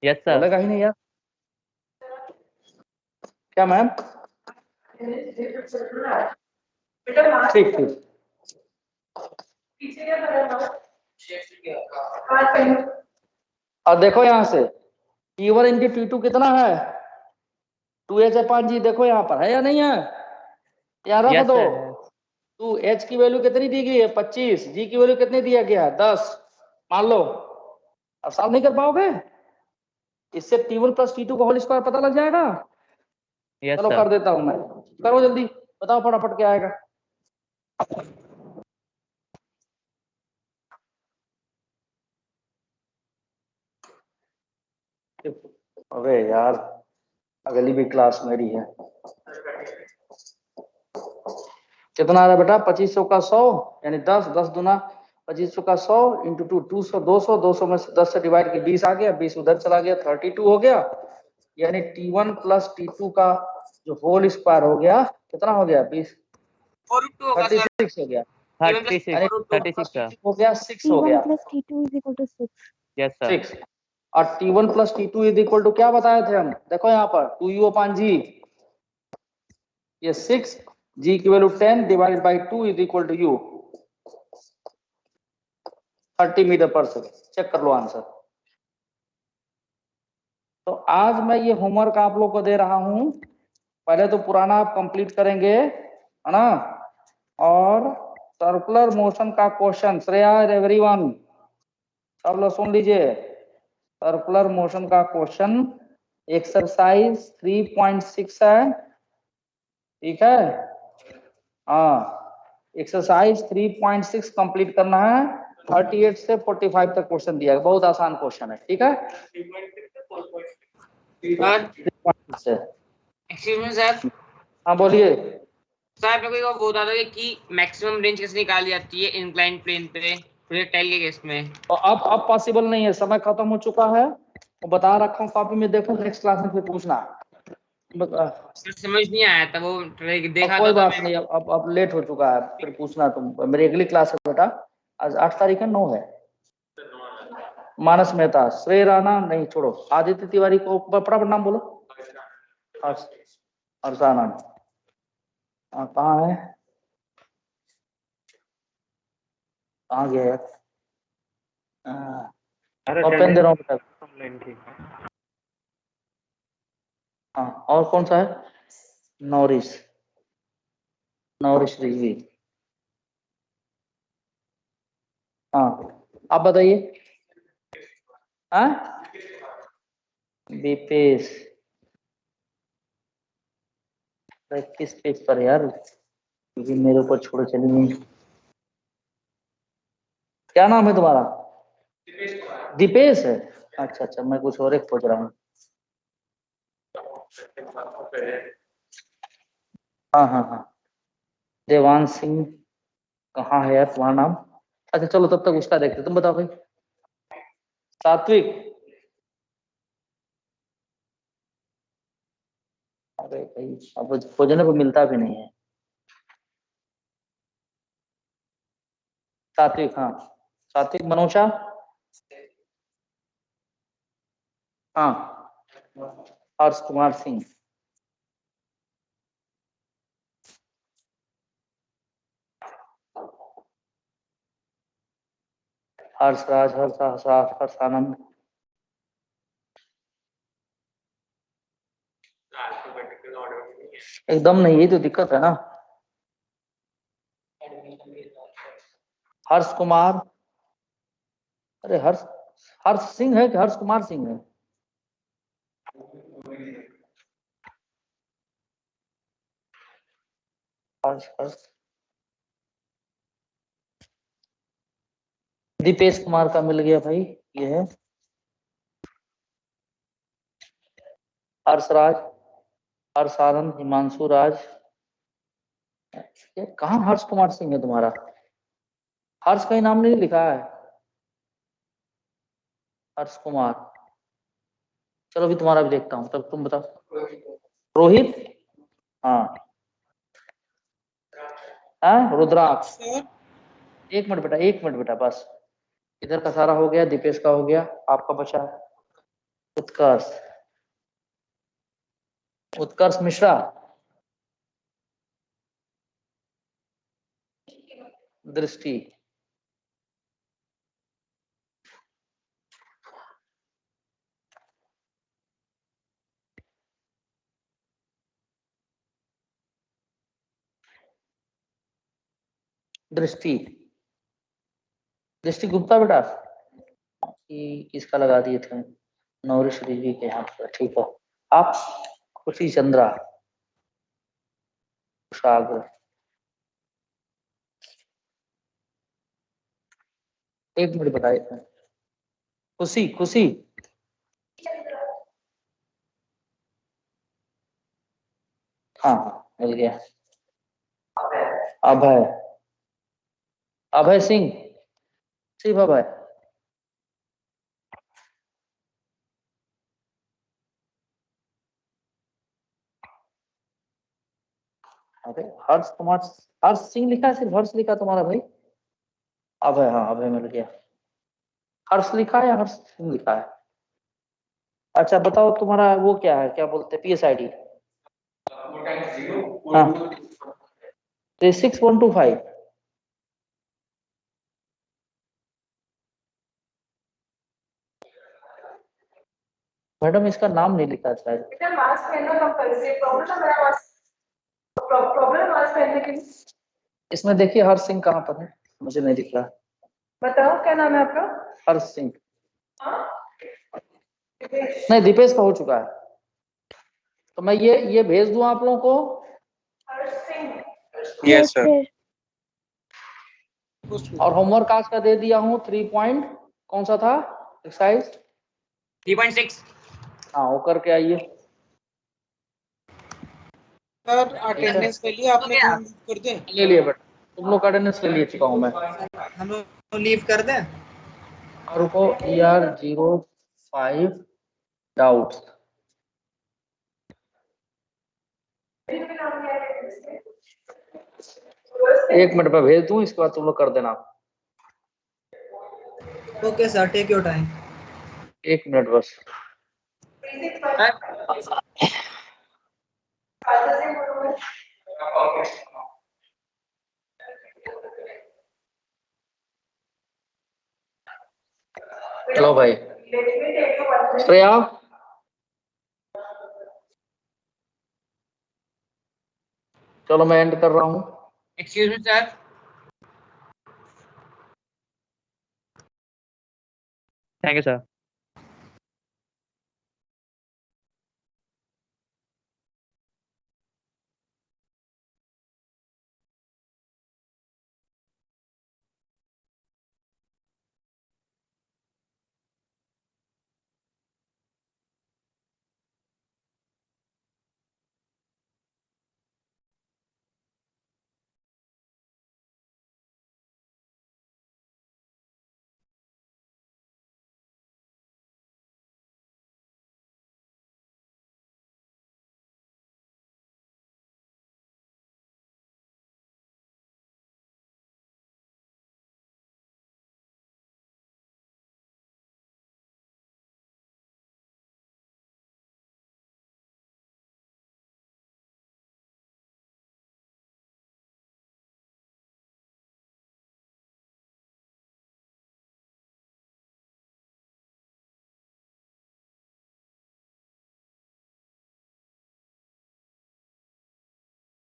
Yes sir. बोलेगा ही नहीं यार, क्या मैम? ठीक ठीक, और देखो यहां से t1 इंटू t2 कितना है, 2h अपान जी, देखो यहाँ पर है या नहीं है, यहाँ रख यस दो। सर। तो h की वैल्यू कितनी दी गई है, 25, g की वैल्यू कितनी दिया गया है, 10, मान लो। अब सॉल्व नहीं कर पाओगे, इससे t1 प्लस t2 का होल स्क्वायर पता लग जाएगा। यस चलो सर। कर देता हूं मैं, करो जल्दी, बताओ फटाफट क्या आएगा। अबे यार, अगली भी क्लास मेरी है। कितना आ रहा है बेटा, 2500 का 100, यानी 10, 10 दूना 2500 का 100 इंटू 2, 200, 200, 200 में से 10 से डिवाइड की 20 आ गया, 20 उधर चला गया, 32 हो गया, यानी t1 प्लस t2 का जो होल स्क्वायर हो गया, कितना हो गया, 20, 4/2 होगा सर। 36 हो गया। 36 अरे 36 का। हो गया 6 हो गया। Yes sir. 6 और T1 plus T2 is equal to क्या बताए थे हम, देखो यहाँ पर 2U अपान G, ये 6, G की value 10 divide by 2 is equal to U 30 metre पर सेकेंड। चेक कर लो आंसर। तो आज मैं ये होमवर्क आप लोग को दे रहा हूं, पहले तो पुराना आप कंप्लीट करेंगे, है ना, और सर्कुलर मोशन का क्वेश्चन, श्रेया एवरीवन सब लोग सुन लीजिए, सर्कुलर मोशन का क्वेश्चन एक्सरसाइज 3.6 है, ठीक है। हाँ, एक्सरसाइज 3.6 कंप्लीट करना है, 38 से 45 तक क्वेश्चन दिया है, बहुत आसान क्वेश्चन है, ठीक है। Excuse me sir. हाँ बोलिए सर मेरे को वो बता दो कि मैक्सिमम रेंज कैसे निकाली जाती है इंक्लाइन प्लेन पे प्रोजेक्टाइल के केस में। तो अब पॉसिबल नहीं है, समय खत्म हो चुका है, वो बता रखा हूँ कॉपी में, देखो नेक्स्ट क्लास में फिर पूछना। सर समझ नहीं आया था वो, देखा कोई था बात नहीं, अब लेट हो चुका है, फिर पूछना तुम। मेरी अगली क्लास है बेटा, आज 8 तारीख है, 9 है। मानस मेहता, श्रेय राणा नहीं, छोड़ो, आदित्य तिवारी को फटाफट नाम बोलो। हर्षानंद, कहाँ है, कहाँ गया यार, पेन दे रहा हूँ बेटा। हाँ, और कौन सा है, नौरिश, नौरिश रिजवी। हाँ, आप बताइए। हाँ, बीपेश, किस पेज पर यार, क्योंकि मेरे ऊपर छोड़ चली नहीं। क्या नाम है तुम्हारा, दीपेश है, अच्छा अच्छा, मैं कुछ और एक खोज रहा हूँ। हाँ हाँ हाँ, देवान सिंह, कहाँ है यार तुम्हारा नाम, अच्छा चलो तब तक उसका देखते, तुम बताओ भाई। सात्विक, अरे भाई अब खोजने को मिलता भी नहीं है। सात्विक, हाँ सात्विक, मनोषा, हाँ, हर्ष कुमार सिंह, हर्षराज, हर्षानंद, एकदम नहीं, ये तो दिक्कत है ना। हर्ष कुमार, अरे हर्ष, हर्ष सिंह है कि हर्ष कुमार सिंह है, हर्ष हर्ष, दीपेश कुमार का मिल गया भाई, ये है हर्षराज, हर्षानंद, हिमांशु राज, ये कहाँ हर्ष कुमार सिंह है तुम्हारा, हर्ष का ही नाम नहीं लिखा है, हर्ष कुमार, चलो अभी तुम्हारा भी देखता हूँ, तब तुम बताओ। रोहित, हाँ, रुद्राक्ष, एक मिनट बेटा, एक मिनट बेटा बस, इधर का सारा हो गया, दीपेश का हो गया, आपका बचा उत्कर्ष, उत्कर्ष मिश्रा, दृष्टि, दृष्टि, दृष्टि गुप्ता बेटा, किसका लगा दिए थे, नौरिश रिजवी के यहाँ पर, ठीक हो आप, खुशी चंद्रा, कुशाग्र, एक मिनट बताए थे, खुशी खुशी, हाँ मिल गया, अभय, अभय सिंह, शिव अभय, अरे हर्ष तुम्हारा, हर्ष सिंह लिखा है, सिर्फ हर्ष लिखा तुम्हारा भाई? अब है, हाँ अब है, मिल गया। हर्ष लिखा है या हर्ष सिंह लिखा है? अच्छा बताओ तुम्हारा वो क्या है, क्या बोलते हैं, PSID? हाँ 36125। मैडम इसका नाम नहीं लिखा है शायद। इसमें देखिए हर्ष सिंह कहाँ पर है, मुझे नहीं दिख रहा। बताओ क्या नाम है आपका? हर्ष सिंह। नहीं दीपेश का हो चुका है, तो मैं ये भेज दूं आप लोगों को? Yes sir. और होमवर्क आज का दे दिया हूँ 3 पॉइंट, कौन सा था एक्सरसाइज? 3.6। हाँ वो करके आइए। सर अटेंडेंस के लिए आपने लीव कर दें? ले लिए बेटा, तुम लोग अटेंडेंस ले लिए चुका हूँ मैं। हम लोग लीव कर दें? और रुको, ER05 डाउट्स। एक मिनट में भेज दूं, इसके बाद तुम लोग कर देना। Okay sir, take your time. 1 minute बस। लो भाई श्रेया, चलो मैं एंड कर रहा हूँ। Excuse me sir. Thank you sir.